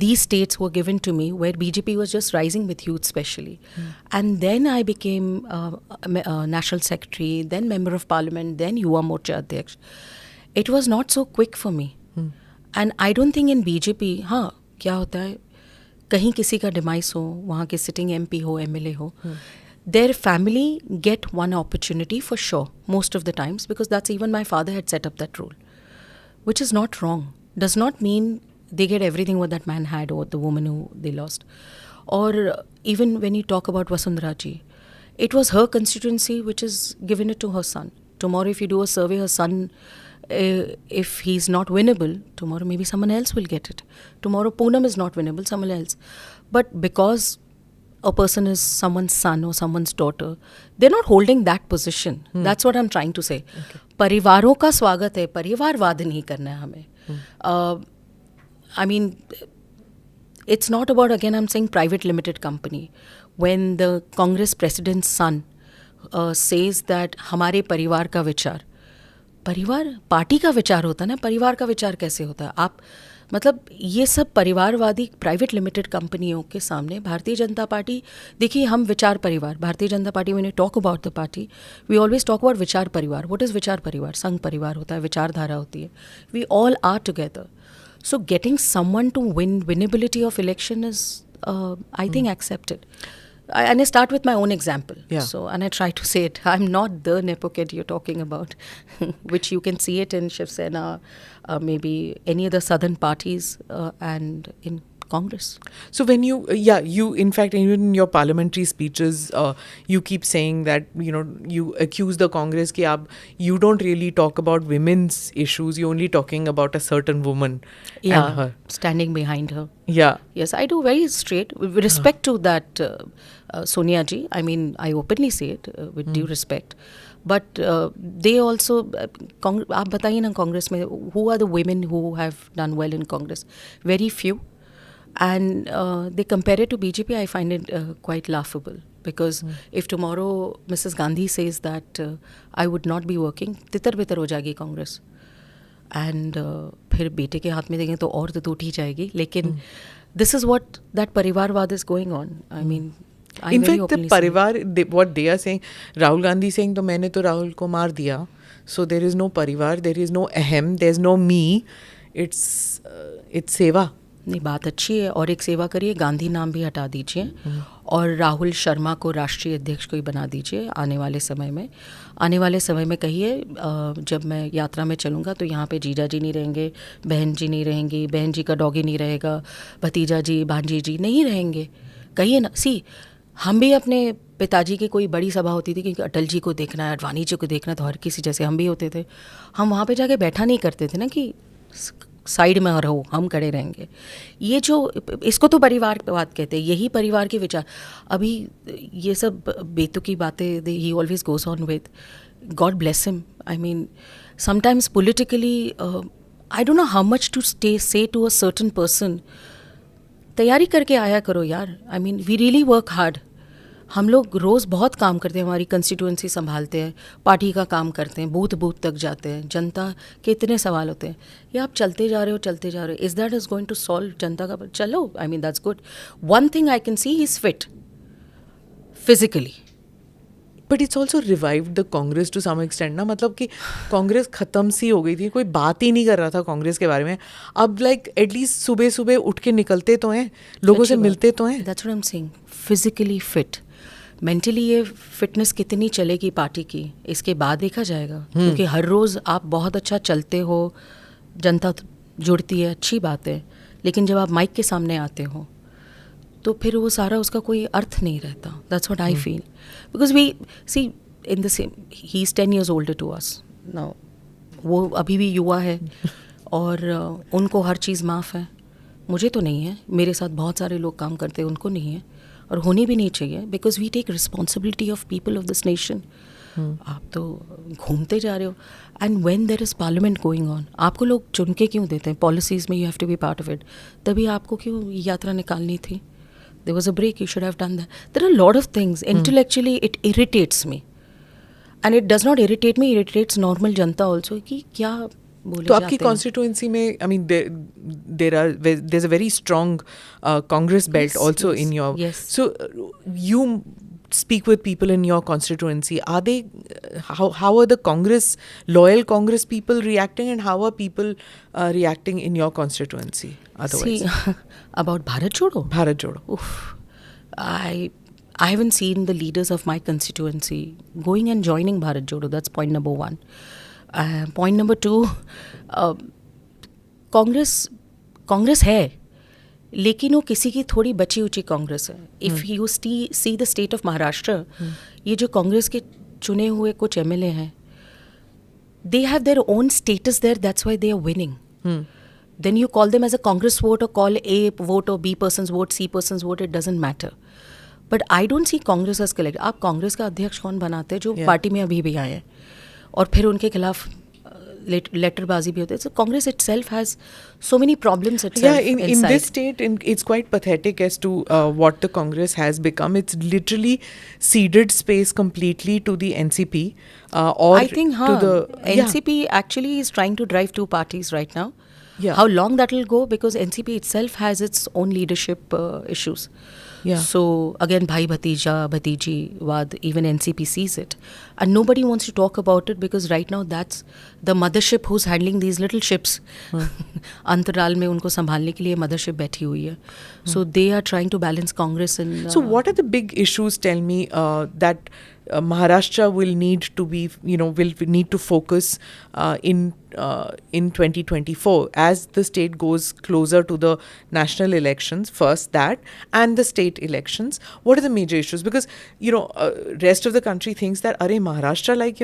These states were given to me where BJP was just rising with youth especially. And then I became national secretary, then member of parliament, then Yuva Morcha Adhyaksh. It was not so quick for me. And I don't think in BJP, हाँ क्या होता है, कहीं किसी का demise हो, वहाँ के सिटिंग MP हो, MLA हो, their family get one opportunity for sure, most of the times, because that's even my father had set up that rule, which is not wrong. Does not mean they get everything what that man had or the woman who they lost. Or even when you talk about Vasundhara ji, it was her constituency which is given it to her son. Tomorrow if you do a survey, her son, if he's not winnable, tomorrow maybe someone else will get it. Tomorrow Poonam is not winnable, someone else. But because a person is someone's son or someone's daughter, they're not holding that position. That's what I'm trying to say. परिवारों का स्वागत है, परिवारवाद नहीं करना है हमें. I mean, it's not about, again, I'm saying private limited company. When the Congress president's son says that हमारे परिवार का विचार, परिवार पार्टी का विचार होता है ना, परिवार का विचार कैसे होता है? आप मतलब ये सब परिवारवादी प्राइवेट लिमिटेड कंपनियों के सामने भारतीय जनता पार्टी, देखिए हम विचार परिवार, Bharatiya Janata Party when you talk about the party, we always talk about विचार परिवार. व्हाट इज़ विचार परिवार? संघ परिवार होता है, विचारधारा होती है. We all are together. So getting someone to winnability of election is, I think, accepted. And I start with my own example. Yeah. So, and I try to say it. I'm not the nepo kid you're talking about, which you can see it in Shiv Sena, maybe any other southern parties, and in Congress. So when you in fact, even in your parliamentary speeches, you keep saying that, you accuse the Congress कि you don't really talk about women's issues, you're only talking about a certain woman and her. Standing behind her. Yeah. Yes, I do very straight. With respect to that, Sonia ji, I mean, I openly say it with due respect. But they also, आप बताइए ना कांग्रेस में, who are the women who have done well in Congress? Very few. And they compare it to BJP, I find it quite laughable. Because if tomorrow Mrs. Gandhi says that I would not be working, तितर बितर हो जाएगी Congress. And फिर बेटे के हाथ में देंगे तो और तो टूट ही जाएगी. लेकिन this is what that परिवारवाद is going on. I mean, in fact, the परिवार, what they are saying, Rahul Gandhi saying तो मैंने तो राहुल को मार दिया. So there is no परिवार, there is no अहम, there is no me. It's सेवा. नहीं, बात अच्छी है. और एक सेवा करिए, गांधी नाम भी हटा दीजिए और राहुल शर्मा को राष्ट्रीय अध्यक्ष को ही बना दीजिए आने वाले समय में. आने वाले समय में कहिए जब मैं यात्रा में चलूँगा तो यहाँ पे जीजा जी नहीं रहेंगे, बहन जी नहीं रहेंगी, बहन जी का डॉगी नहीं रहेगा, भतीजा जी भांजी जी नहीं रहेंगे. कहिए ना. सी, हम भी अपने पिताजी की कोई बड़ी सभा होती थी क्योंकि अटल जी को देखना है, अडवाणी जी को देखना, तो हर किसी जैसे हम भी होते थे. हम वहाँ पे जाके बैठा नहीं करते थे ना कि साइड में रहो, हम खड़े रहेंगे। ये जो, इसको तो परिवारवाद कहते हैं, यही परिवार के विचार। अभी ये सब बेतुकी बातें ही always goes on with, God bless him. I mean sometimes politically I don't know how much to say to a certain person, तैयारी करके आया करो यार। I mean we really work hard. हम लोग रोज़ बहुत काम करते हैं, हमारी कंस्टिट्यूंसी संभालते हैं, पार्टी का काम करते हैं, बूथ बूथ तक जाते हैं, जनता के इतने सवाल होते हैं। ये आप चलते जा रहे हो, is that is going to solve जनता का? चलो, I mean that's good. One thing I can see, he is fit physically. But it's also revived the Congress to some extent ना, मतलब कि कांग्रेस ख़त्म सी हो गई थी, कोई बात ही नहीं कर रहा था कांग्रेस के बारे में। अब लाइक एटलीस्ट सुबह सुबह उठ के निकलते तो हैं, लोगों से मिलते तो हैं। That's what I am saying, physically fit. Mentally ये फिटनेस कितनी चलेगी पार्टी की, इसके बाद देखा जाएगा। क्योंकि हर रोज़ आप बहुत अच्छा चलते हो, जनता जुड़ती है, अच्छी बात है, लेकिन जब आप माइक के सामने आते हो तो फिर वो सारा, उसका कोई अर्थ नहीं रहता। That's what I feel, because we see in the same, he is 10 years older to us now, वो अभी भी युवा है और उनको हर चीज़ माफ़ है। मुझे तो नहीं है, मेरे साथ बहुत सारे लोग काम करते हैं, उनको नहीं है, और होनी भी नहीं चाहिए, because we take responsibility of people of this nation. आप तो घूमते जा रहे हो, and when there is parliament going on, आपको लोग चुन के क्यों देते हैं? पॉलिसीज़ में you have to be part of it. तभी आपको क्यों यात्रा निकालनी थी? There was a break, you should have done that. There are a lot of things. Intellectually, it irritates me. And it does not irritate me, it irritates normal Janata also, कि क्या बोले तो जाते आपकी हैं। कॉन्स्टिट्यूंसी में, I mean there's a very strong Congress belt also in your, yes. so you speak with people in your constituency. Are they how are the loyal Congress people reacting, and how are people reacting in your constituency otherwise? See, about Bharat Jodo? Bharat Jodo. Oof. I haven't seen the leaders of my constituency going and joining Bharat Jodo. That's point number one. Point number two, Congress है, लेकिन वो किसी की थोड़ी बची उची कांग्रेस है। If you see the state of Maharashtra, ये जो कांग्रेस के चुने हुए कुछ MLA हैं, they have their own status there, that's why they are winning. Then you call them as a Congress vote, or call A vote or B person's vote, C person's vote, it doesn't matter. But I don't see Congress as collective. आप कांग्रेस का अध्यक्ष कौन बनाते हैं जो party में अभी भी आए हैं और फिर उनके खिलाफ letterbazi bhi hote. So Congress itself has so many problems itself. Yeah, in this state, it's quite pathetic as to what the Congress has become. It's literally ceded space completely to the NCP. Or I think to the NCP actually is trying to drive two parties right now. Yeah. How long that will go, because NCP itself has its own leadership issues. Yeah. So again, bhai bhatija bhatiji wad, even NCP sees it, and nobody wants to talk about it, because right now that's the mothership who's handling these little ships. अंतराल में उनको संभालने के लिए mothership बैठी हुई है. So they are trying to balance Congress and. So what are the big issues? Tell me that Maharashtra will need to be, will need to focus in 2024 as the state goes closer to the national elections. First that, and the state elections. What are the major issues? Because rest of the country thinks that arey Maharashtra, like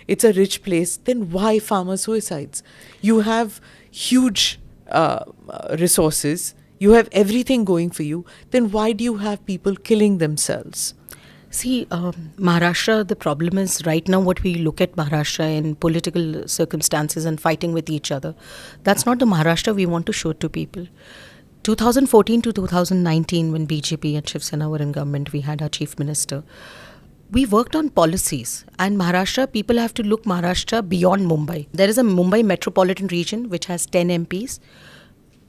it's a rich place. Then why farmer suicides? You have huge resources. You have everything going for you. Then why do you have people killing themselves? See, Maharashtra, the problem is right now what we look at Maharashtra in political circumstances and fighting with each other. That's not the Maharashtra we want to show to people. 2014 to 2019, when BJP and Shiv Sena were in government, we had our chief minister. We worked on policies, and Maharashtra, people have to look Maharashtra beyond Mumbai. There is a Mumbai metropolitan region which has 10 MPs.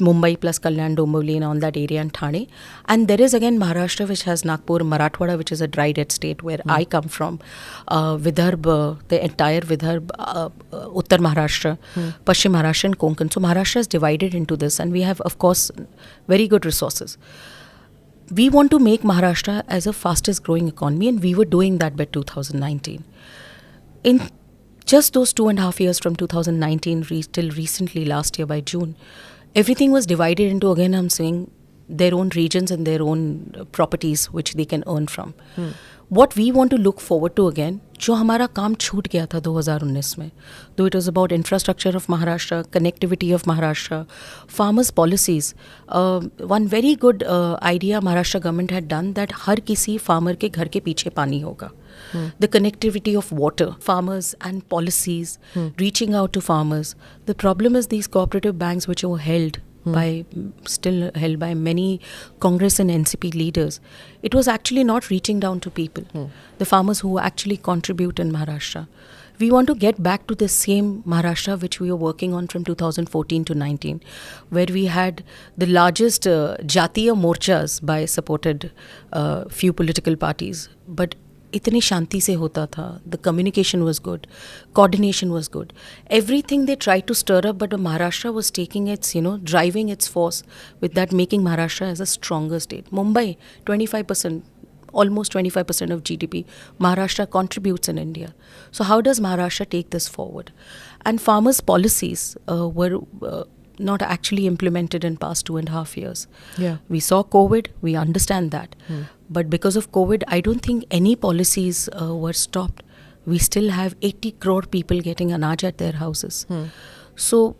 Mumbai plus Kalyan, Dombivli and all that area, and Thane. And there is again Maharashtra, which has Nagpur, Marathwada, which is a dry dead state where I come from. Vidarbha, the entire Vidarbha, Uttar Maharashtra, Pashchim Maharashtra and Konkan. So Maharashtra is divided into this, and we have, of course, very good resources. We want to make Maharashtra as a fastest growing economy, and we were doing that by 2019. In just those 2.5 years from 2019 till recently, last year by June, everything was divided into, again I'm saying, their own regions and their own properties which they can earn from. What we want to look forward to again, जो हमारा काम छूट गया था 2019 में, though it was about infrastructure of Maharashtra, connectivity of Maharashtra, farmers' policies. One very good idea Maharashtra government had done that हर किसी farmer के घर के पीछे पानी होगा. The connectivity of water, farmers and policies, reaching out to farmers. The problem is these cooperative banks which were still held by many Congress and NCP leaders. It was actually not reaching down to people, the farmers who actually contribute in Maharashtra. We want to get back to the same Maharashtra which we were working on from 2014 to 19, where we had the largest Jatiya morchas by supported few political parties. But इतनी शांति से होता था. The communication was good, coordination was good. Everything they tried to stir up, but Maharashtra was taking its, driving its force with that, making Maharashtra as a stronger state. Mumbai, 25%, almost 25% of GDP. Maharashtra contributes in India. So how does Maharashtra take this forward? And farmers' policies were not actually implemented in past 2.5 years. Yeah. We saw COVID, we understand that. But because of COVID, I don't think any policies were stopped. We still have 80 crore people getting anaj at their houses. So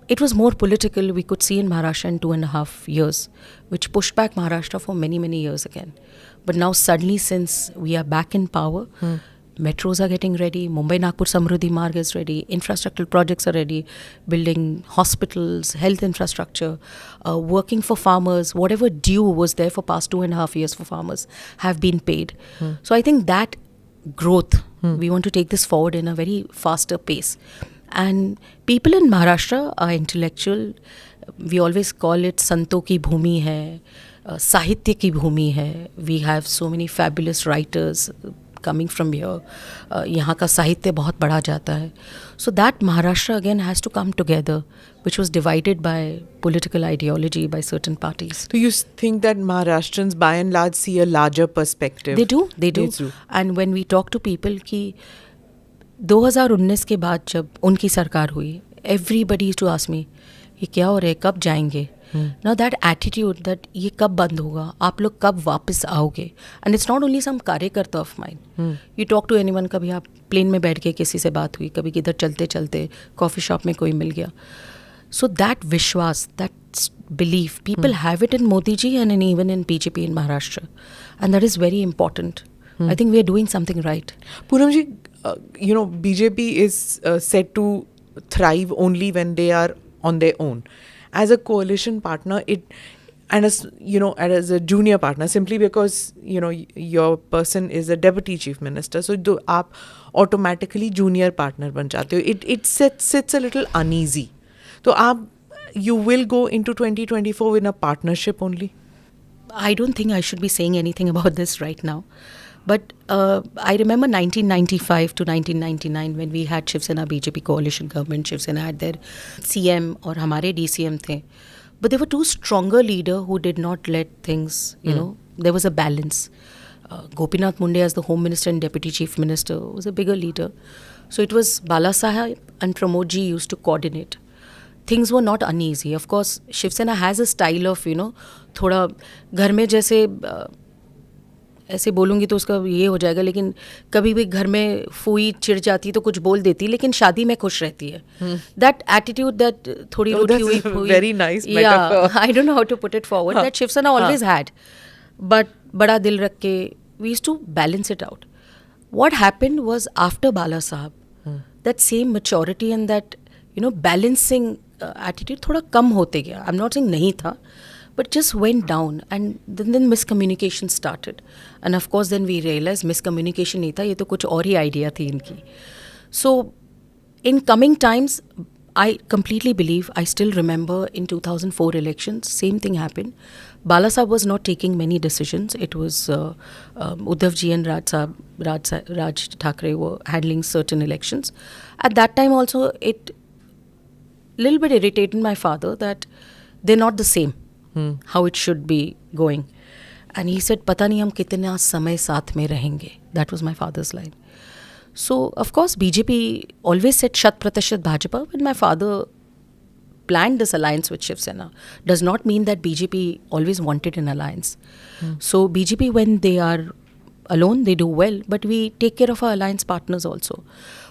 it was more political, we could see in Maharashtra in 2.5 years, which pushed back Maharashtra for many, many years again. But now suddenly, since we are back in power, metros are getting ready, Mumbai-Nagpur Samruddhi Marg is ready, infrastructural projects are ready, building hospitals, health infrastructure, working for farmers, whatever due was there for past 2.5 years for farmers have been paid. So I think that growth, we want to take this forward in a very faster pace. And people in Maharashtra are intellectual. We always call it Santo ki bhumi hai, Sahitya ki bhumi hai. We have so many fabulous writers coming from here. यहाँ का साहित्य बहुत बढ़ा जाता है. So that Maharashtra again has to come together, which was divided by political ideology by certain parties. So you think that Maharashtrians by and large see a larger perspective? They do. And when we talk to people कि 2019 के बाद जब उनकी सरकार हुई, everybody used to ask me, ये क्या हो रहा है, कब जाएंगे? Now that attitude that ये कब बंद होगा, आप लोग कब वापस आओगे? And it's not only some कार्यकर्ता of mine. You talk to anyone, कभी आप प्लेन में बैठ के किसी से बात हुई, कभी किधर चलते चलते कॉफ़ी शॉप में कोई मिल गया. So that Vishwas, that belief, people have it in Modi ji and even in BJP in Maharashtra. And that is very important. I think we are doing something right. Poonam ji, BJP is said to thrive only when they are on their own. As a coalition partner, as a junior partner, simply because your person is a deputy chief minister, so आप automatically junior partner बन जाते हो. It sits a little uneasy. So you will go into 2024 in a partnership only? I don't think I should be saying anything about this right now. But I remember 1995 to 1999 when we had Shiv Sena BJP coalition government. Shiv Sena had their CM or हमारे DCM थे. But there were two stronger leaders who did not let things, there was a balance. Gopinath Munde as the Home Minister and Deputy Chief Minister was a bigger leader. So it was Bala Sahib and Pramod ji used to coordinate. Things were not uneasy. Of course, Shiv Sena has a style of, थोड़ा घर में जैसे ऐसे बोलूँगी तो उसका ये हो जाएगा, लेकिन कभी भी घर में फूई चिढ़ जाती तो कुछ बोल देती, लेकिन शादी में खुश रहती है. That attitude that थोड़ी रूठी हुई फूई, very nice metaphor. Yeah, I don't know how to put it forward. That Shiv Sena always had. But बड़ा दिल रख के we used to balance it out. What happened was after Bala Sahib, that same maturity and that balancing attitude थोड़ा कम होते गया. I'm not saying नहीं था, but just went down, and then miscommunication started. And of course then we realized miscommunication नहीं था, ये तो कुछ और ही idea थी इनकी. So in coming times, I completely believe, I still remember in 2004 elections, same thing happened. Bala Sahib was not taking many decisions. It was Uddhav ji and Raj Thackeray were handling certain elections. At that time also, it little bit irritated my father that they're not the same. How it should be going. And he said, पता नहीं हम कितना समय साथ में रहेंगे. That was my father's line. So, of course, BJP always said Shat Pratishat Bhajapa, but my father planned this alliance with Shiv Sena does not mean that BJP always wanted an alliance. So BJP, when they are alone, they do well, but we take care of our alliance partners also.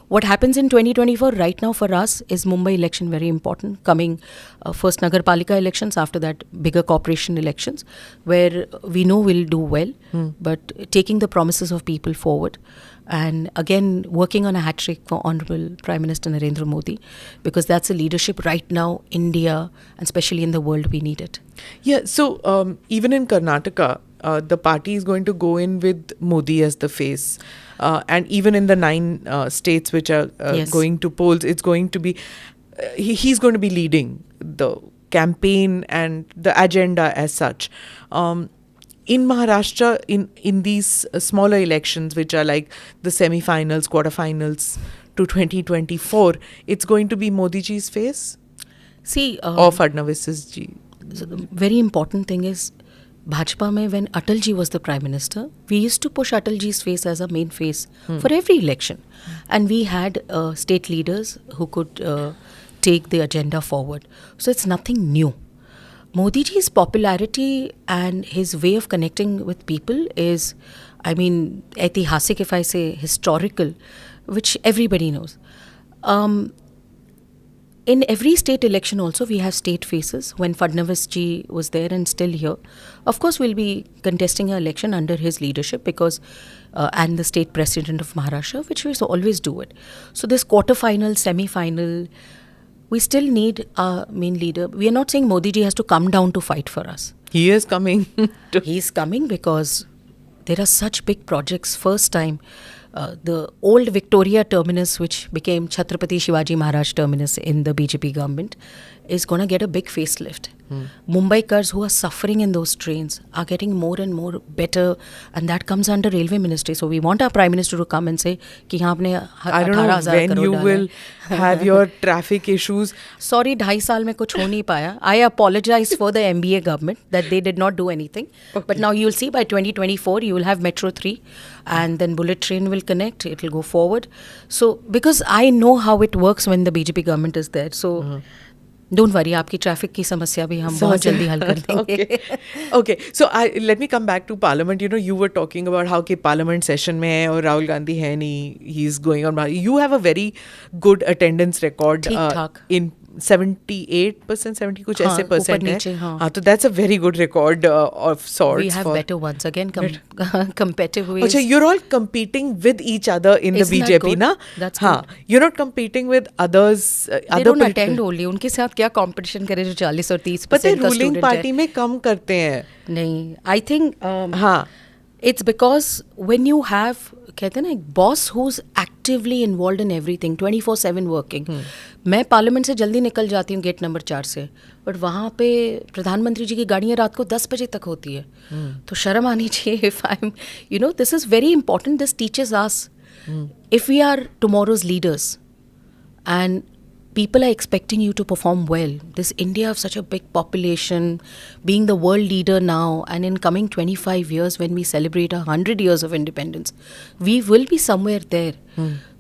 What happens in 2024 right now for us is Mumbai election very important. Coming first Nagar Palika elections, after that bigger corporation elections, where we know we'll do well, but taking the promises of people forward. And again, working on a hat trick for Honorable Prime Minister Narendra Modi, because that's the leadership right now, India, and especially in the world, we need it. Yeah, so even in Karnataka, the party is going to go in with Modi as the face. And even in the 9 states which are Yes. going to polls, it's going to be, he's going to be leading the campaign and the agenda as such. In Maharashtra, in these smaller elections, which are like the semi-finals, quarterfinals to 2024, it's going to be Modi ji's face See, or Fadnavis's ji. so the very important thing is, Bhajpa mein, when Atal ji was the Prime Minister, we used to push Atal ji's face as a main face for every election. And we had state leaders who could take the agenda forward. So it's nothing new. Modi ji's popularity and his way of connecting with people is, I mean, ऐतिहासिक, if I say historical, which everybody knows. In every state election also, we have state faces. When Fadnavis ji was there and still here, of course we'll be contesting an election under his leadership, because and the state president of Maharashtra, which we always do it. So this quarter-final, semi-final, we still need a main leader. We are not saying Modi ji has to come down to fight for us. He is coming. He's coming because there are such big projects. First time, the old Victoria terminus, which became Chhatrapati Shivaji Maharaj terminus in the BJP government, is going to get a big facelift. Mumbaikars who are suffering in those trains are getting more and more better, and that comes under Railway Ministry. So we want our Prime Minister to come and say कि हाँ आपने I don't know 18,000 when crore you डाला will है. have your traffic issues. Sorry, 2.5 साल में कुछ हो नहीं पाया. I apologize for the MBA government that they did not do anything. But now you'll see by 2024 you will have Metro 3 and then bullet train will connect. It will go forward. So because I know how it works when the BJP government is there. So don't worry, आपकी traffic की समस्या भी हम बहुत जल्दी हल कर देंगे. Okay. So let me come back to Parliament. You know, you were talking about how कि Parliament session में है और राहुल गांधी है नहीं. He's going on. You have a very good attendance record. ठीक-ठाक. In 78%, 70 कुछ ऐसे हाँ, percent ऊपर है. नीचे, हाँ. हाँ, तो that's a very good record of sorts. We have for better ones. Again, competitive ways. अच्छा, you're all competing with each other in the Isn't that BJP, good? ना? That's हाँ, good. you're not competing with others. They other don't political- attend only. उनके साथ क्या competition करे जो 40 और 30% पता है का रूलिंग student पार्टी है. में कम करते हैं. नहीं, I think हाँ. it's because when you have, कहते हैं ना, एक boss who's actively involved in everything, 24/7 working. मैं पार्लियामेंट से जल्दी निकल जाती हूँ गेट नंबर 4 से, बट वहाँ पे प्रधानमंत्री जी की गाड़ियाँ रात को 10 बजे तक होती है. तो शर्म आनी चाहिए. If I'm, you know, this is very important. This teaches us if we are tomorrow's leaders and people are expecting you to perform well. This India of such a big population, being the world leader now, and in coming 25 years when we celebrate 100 years of independence, we will be somewhere there.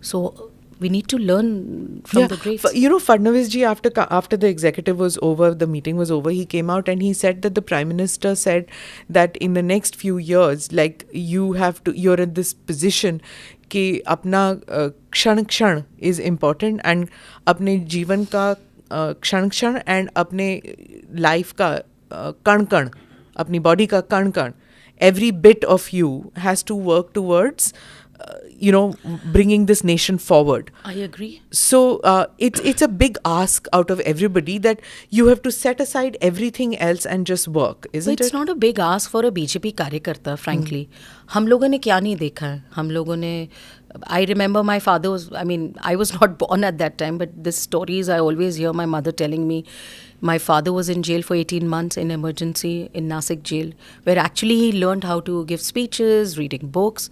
So we need to learn from the greats. You know, Fadnavis ji, after the executive was over, the meeting was over, he came out and he said that the Prime Minister said that in the next few years, like you're in this position कि अपना क्षण क्षण is important and अपने जीवन का क्षण क्षण and अपने life का कण कण, अपनी body का कण कण, every bit of you has to work towards you know, bringing this nation forward. I agree. So it's a big ask out of everybody that you have to set aside everything else and just work, isn't It's it? not a big ask for a BJP कार्यकर्ता, frankly. हम लोगों ने क्या नहीं देखा है. हम लोगों ने, I remember my father was, I mean, I was not born at that time, but the stories I always hear my mother telling me. My father was in jail for 18 months in emergency in Nasik jail, where actually he learned how to give speeches, reading books.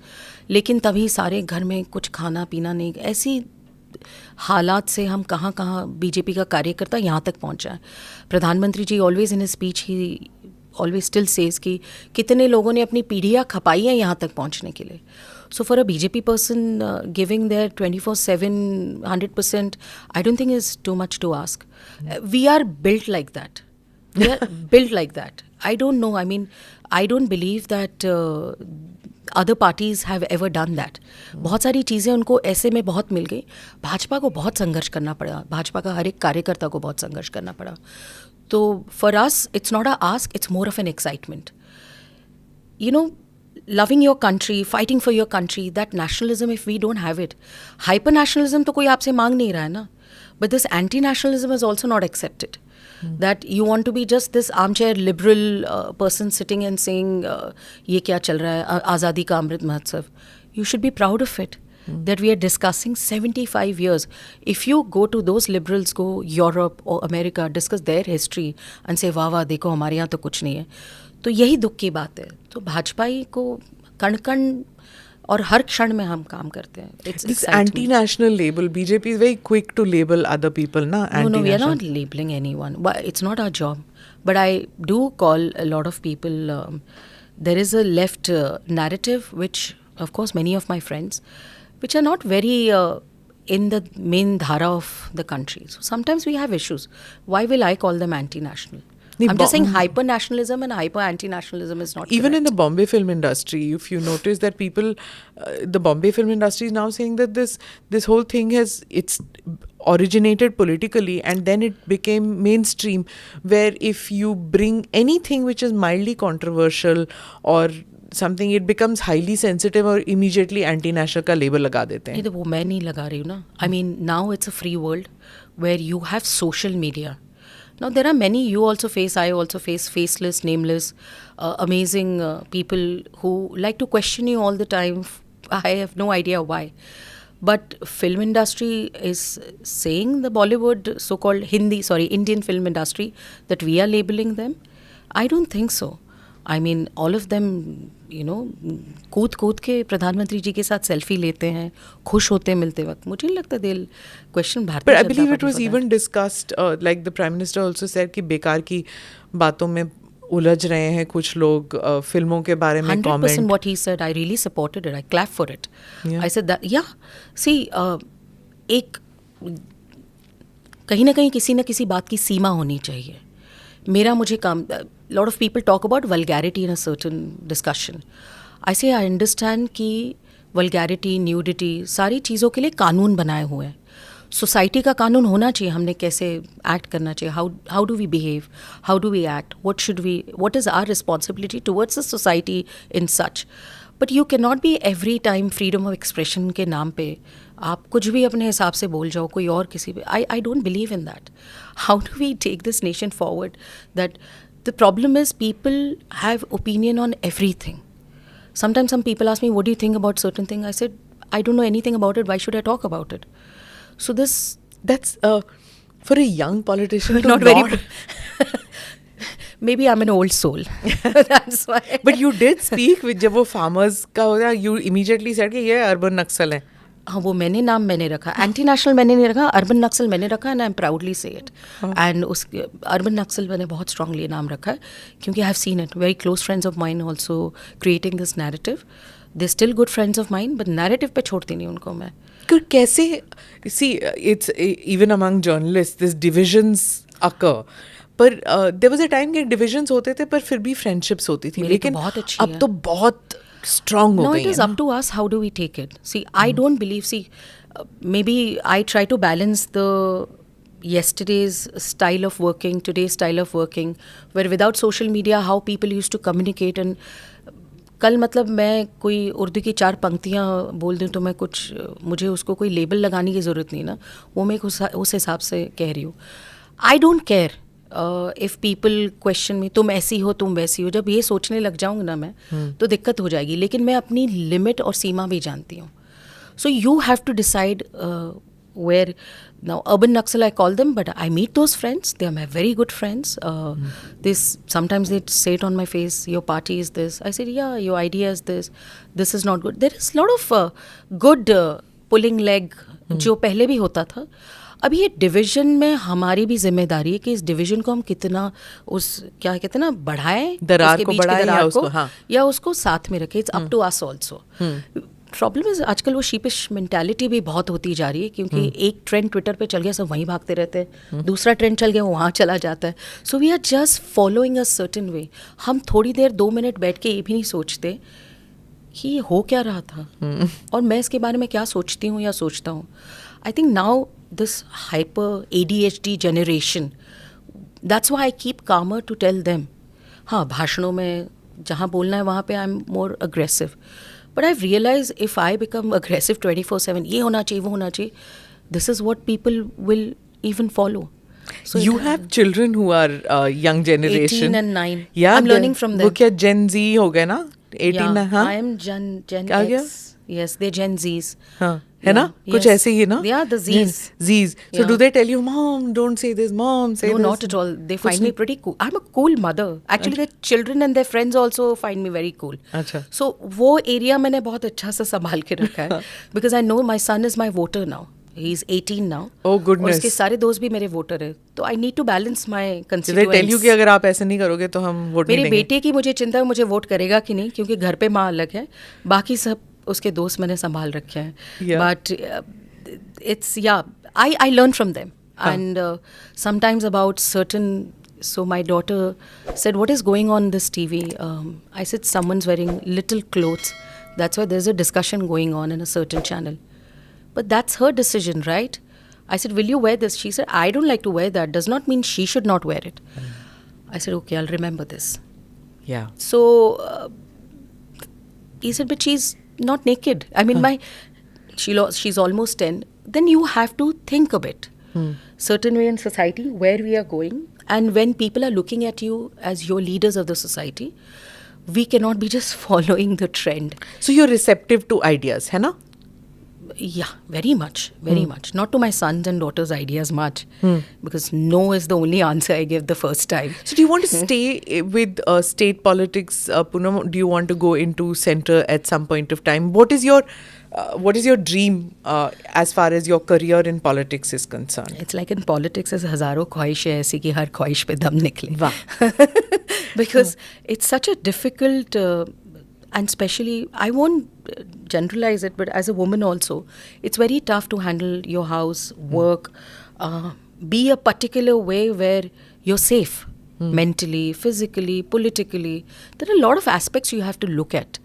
लेकिन तभी सारे घर में कुछ खाना पीना नहीं, ऐसी हालात से हम कहाँ कहाँ बीजेपी का कार्यकर्ता यहाँ तक पहुँचा है. प्रधानमंत्री जी always in his speech he always still says कि कितने लोगों ने अपनी पीढ़ियाँ खपाई हैं यहाँ तक पहुँचने के लिए. So for a BJP person giving their 24/7 100%, I don't think is too much to ask. We are built like that. We are built like that. I don't know. I mean, I don't believe that other parties have ever done that. बहुत सारी चीज़ें उनको ऐसे में बहुत मिल गई. भाजपा को बहुत संघर्ष करना पड़ा. भाजपा का हर एक कार्यकर्ता को बहुत संघर्ष करना पड़ा. तो for us, it's not a ask, it's more of an excitement. You know, loving your country, fighting for your country, that nationalism, if we don't have it, hyper-nationalism तो कोई आपसे मांग नहीं रहा है ना. But this anti-nationalism is also not accepted. That you want to be just this armchair liberal person sitting and saying ये क्या चल रहा है, आज़ादी का Amrit Mahotsav. You should be proud of it. That we are discussing 75 years. If you go to those liberals, go Europe or America, discuss their history and say वाह वाह देखो हमारे यहाँ तो कुछ नहीं है. तो यही दुख की बात है. तो भाजपाई को कण कण और हर क्षण में हम काम करते हैं. This anti-national label, BJP is very quick to label other people, na? No, we are not labeling anyone. It's not our job. But I do call a lot of people. There is a left narrative, which, of course, many of my friends, which are not very in the main dhara of the country. So sometimes we have issues. Why will I call them anti-national? I'm just saying hyper-nationalism and hyper-anti-nationalism is not even correct. in the Bombay film industry, if you notice that people, the Bombay film industry is now saying that this whole thing it's originated politically and then it became mainstream, where if you bring anything which is mildly controversial or something, it becomes highly sensitive or immediately anti-national का label लगा देते हैं. ये तो वो मैं नहीं लगा रही हूँ ना. I mean, now it's a free world where you have social media. Now, there are many, you also face, I also face, faceless, nameless, amazing people who like to question you all the time. I have no idea why. But film industry is saying the Bollywood, so-called Indian film industry, that we are labeling them. I don't think so. I mean, all of them, you know, कूद के प्रधानमंत्री जी के साथ selfie लेते हैं, खुश होते हैं मिलते वक्त. मुझे नहीं लगता they'll question भारतीय But I Janata believe it party was for even that. discussed, like the Prime Minister also said कि बेकार की बातों में उलझ रहे हैं कुछ लोग, फिल्मों के बारे में 100% comment. what he said, I really supported it. I clapped for it. Yeah. I said that, yeah. See, एक कहीं ना कहीं किसी न किसी बात की सीमा होनी चाहिए. मेरा मुझे काम, lot of people talk about vulgarity in a certain discussion. I say I understand कि vulgarity, nudity, सारी चीज़ों के लिए कानून बनाए हुए हैं. सोसाइटी का कानून होना चाहिए, हमने कैसे एक्ट करना चाहिए, how do we behave, how do we act, what is our responsibility towards the society in such. But you cannot be every time freedom of expression के नाम पे आप कुछ भी अपने हिसाब से बोल जाओ, कोई और किसी पे. I don't believe in that. How do we take this nation forward? That the problem is people have opinion on everything. Sometimes some people ask me, what do you think about certain thing? I said, I don't know anything about it. Why should I talk about it? So That's for a young politician to not very. Maybe I'm an old soul. That's why. But you did speak with जब वो farmers का हो रहा, you immediately said कि ये urban नक्सल है. हाँ, वो मैंने रखा. एंटी नेशनल मैंने नहीं रखा, अर्बन नक्सल मैंने रखा, एंड आई एम प्राउडली से इट. एंड उस अर्बन नक्सल मैंने बहुत स्ट्रांगली नाम रखा है क्योंकि I have seen it. Very close friends of mine also creating this narrative. They still good friends of mine, but narrative पे छोड़ती नहीं उनको मैं. कैसे, see, it's even among journalists this divisions occur. पर there was a time कि divisions होते थे पर फिर भी friendships होती थी. मेरी तो लेकिन बहुत अच्छी अब है. तो बहुत strong हो No, गई it है is ना. up to us. How do we take it? See, I don't believe. See, maybe I try to balance the yesterday's style of working, today's style of working, where without social media, how people used to communicate. And कल मतलब मैं कोई उर्दू की 4 पंक्तियाँ बोल दूँ तो मैं कुछ, मुझे उसको कोई लेबल लगाने की ज़रूरत नहीं ना. वो मैं उस हिसाब से कह रही हूँ. I don't care if people question me, तुम ऐसी हो तुम वैसी हो. जब ये सोचने लग जाऊँगी ना मैं, तो दिक्कत हो जाएगी. लेकिन मैं अपनी लिमिट और सीमा भी जानती हूँ. So you have to decide where now urban Naxal I call them, but I meet those friends. They are my very good friends. This sometimes they say it on my face, your party is this. I said, yeah, your idea is this. This is not good. There is a lot of good pulling leg जो पहले भी होता था. अभी ये division में हमारी भी जिम्मेदारी है कि इस डिवीजन को हम कितना क्या कहते हैं ना, बढ़ाएं, दरार उसके को बीच की बढ़ाएं दरार या को, उसको, हाँ, या उसको साथ में रखें. It's up to us also. Problem is आजकल वो शीपिश मेंटालिटी भी बहुत होती जा रही है, क्योंकि एक ट्रेंड ट्विटर पे चल गया, सब वहीं भागते रहते हैं. दूसरा ट्रेंड चल गया, वहाँ चला जाता है. So we are just following a certain way. हम थोड़ी देर 2 मिनट बैठ के ये भी नहीं सोचते कि ये हो क्या रहा था और मैं इसके बारे में क्या सोचती हूँ या सोचता हूँ. I think now this hyper ADHD generation, that's why I keep calmer to tell them. हाँ, भाषणों में जहाँ बोलना है वहाँ पे I am more aggressive. But I realise if I become aggressive 24/7, ये होना चाहिए, वो होना चाहिए, this is what people will even follow. So you have children who are young generation. 18 and 9. Yeah, I'm learning from them. वो क्या Gen Z हो गए ना? 18 Yeah, हाँ? I am Gen क्या गया? X. Yes, they're Gen Zs. हाँ, है ना? कुछ Yes. ऐसे ही ना? Yeah, the Zs. Zs. So Yeah. do they tell you, Mom, don't say this, Mom, say No, this? not at all. They कुछ find me नहीं? pretty cool. I'm a cool mother. Actually, their children and their friends also find me very cool. अच्छा. So वो area मैंने बहुत अच्छा से संभाल के रखा है. Because I know my son is my voter now. He is 18 now. Oh goodness. और उसके सारे दोस्त भी मेरे वोटर है. तो I need to balance my Did constituents. they tell you कि अगर आप ऐसे नहीं करोगे तो हम वोट नहीं मेरे देंगे? बेटे की मुझे चिंता है, मुझे वोट करेगा कि नहीं, क्योंकि घर पे माँ अलग है, बाकी सब उसके दोस्त मैंने संभाल रखे हैं. Yeah. But it's I learn from them. And sometimes about certain, so my daughter said, what is going on this TV? I said, someone's wearing little clothes. That's why there's a discussion going on in a certain channel. But that's her decision, right? I said, will you wear this? She said, I don't like to wear that. Does not mean she should not wear it. I said, okay, I'll remember this. Yeah. So he said, but she's not naked. I mean, she's almost 10. Then you have to think a bit. Certain way in society, where we are going. And when people are looking at you as your leaders of the society, we cannot be just following the trend. So you're receptive to ideas, है ना? Yeah, very much, very much. Not to my sons and daughters' ideas much, because no is the only answer I give the first time. So do you want to stay with state politics, Poonam? Do you want to go into center at some point of time? What is your dream as far as your career in politics is concerned? It's like in politics, is हजारों ख्वाहिशें ऐसी कि हर ख्वाहिश पे दम निकले. वाह. Because it's such a difficult, and especially, I won't generalize it, but as a woman also, it's very tough to handle your house, work, be a particular way where you're safe. Mentally, physically, politically. There are a lot of aspects you have to look at.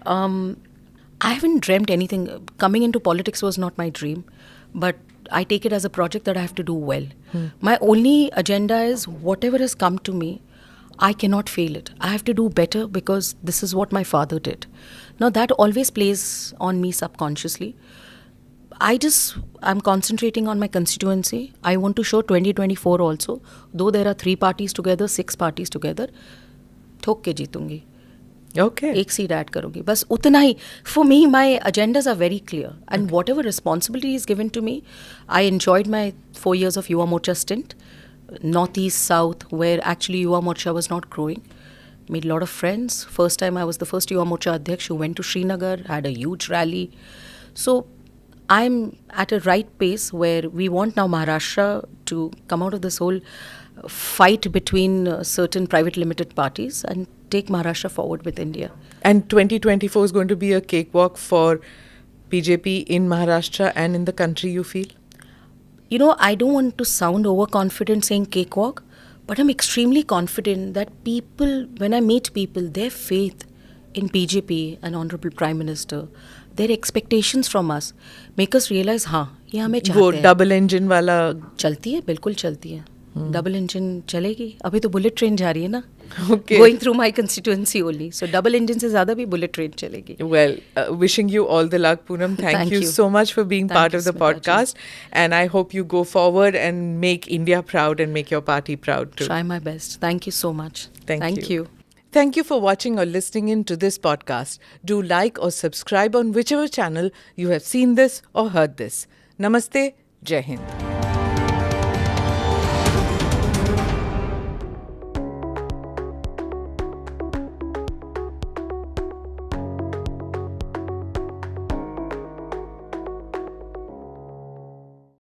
I haven't dreamt anything. Coming into politics was not my dream, but I take it as a project that I have to do well. My only agenda is whatever has come to me, I cannot fail it. I have to do better because this is what my father did. Now that always plays on me subconsciously. I'm concentrating on my constituency. I want to show 2024 also. Though there are 3 parties together, 6 parties together, ठोक के जीतूंगी. Okay. एक seat add करूंगी, बस उतना ही. For me, my agendas are very clear, and whatever responsibility is given to me, I enjoyed my 4 years of Yuva Morcha stint, Northeast, South, where actually Yuva Morcha was not growing. Made a lot of friends. First time I was the first Yuva Morcha Adhyaksh who went to Srinagar, had a huge rally. So I'm at a right pace where we want now Maharashtra to come out of this whole fight between certain private limited parties and take Maharashtra forward with India. And 2024 is going to be a cakewalk for BJP in Maharashtra and in the country, you feel? You know, I don't want to sound overconfident saying cakewalk, but I'm extremely confident that people, when I meet people, their faith in BJP and Honorable Prime Minister, their expectations from us make us realize, हाँ, ये हमें चाहते वो हैं. Double engine वाला चलती है, बिल्कुल चलती है. डबल इंजन चलेगी. अभी तो बुलेट ट्रेन जा रही है ना, Okay. Going through my constituency only. So double engine से ज़्यादा भी बुलेट ट्रेन चलेगी. Well, wishing you all the luck, Poonam. Thank you so much for being Thank part you, of the Smita ji. podcast. And I hope you go forward and make India proud and make your party proud too. Try my best. Thank you so much. Thank you. Thank you for watching or listening in to this podcast. Do like or subscribe on whichever channel you have seen this or heard this. Namaste. Jai Hind.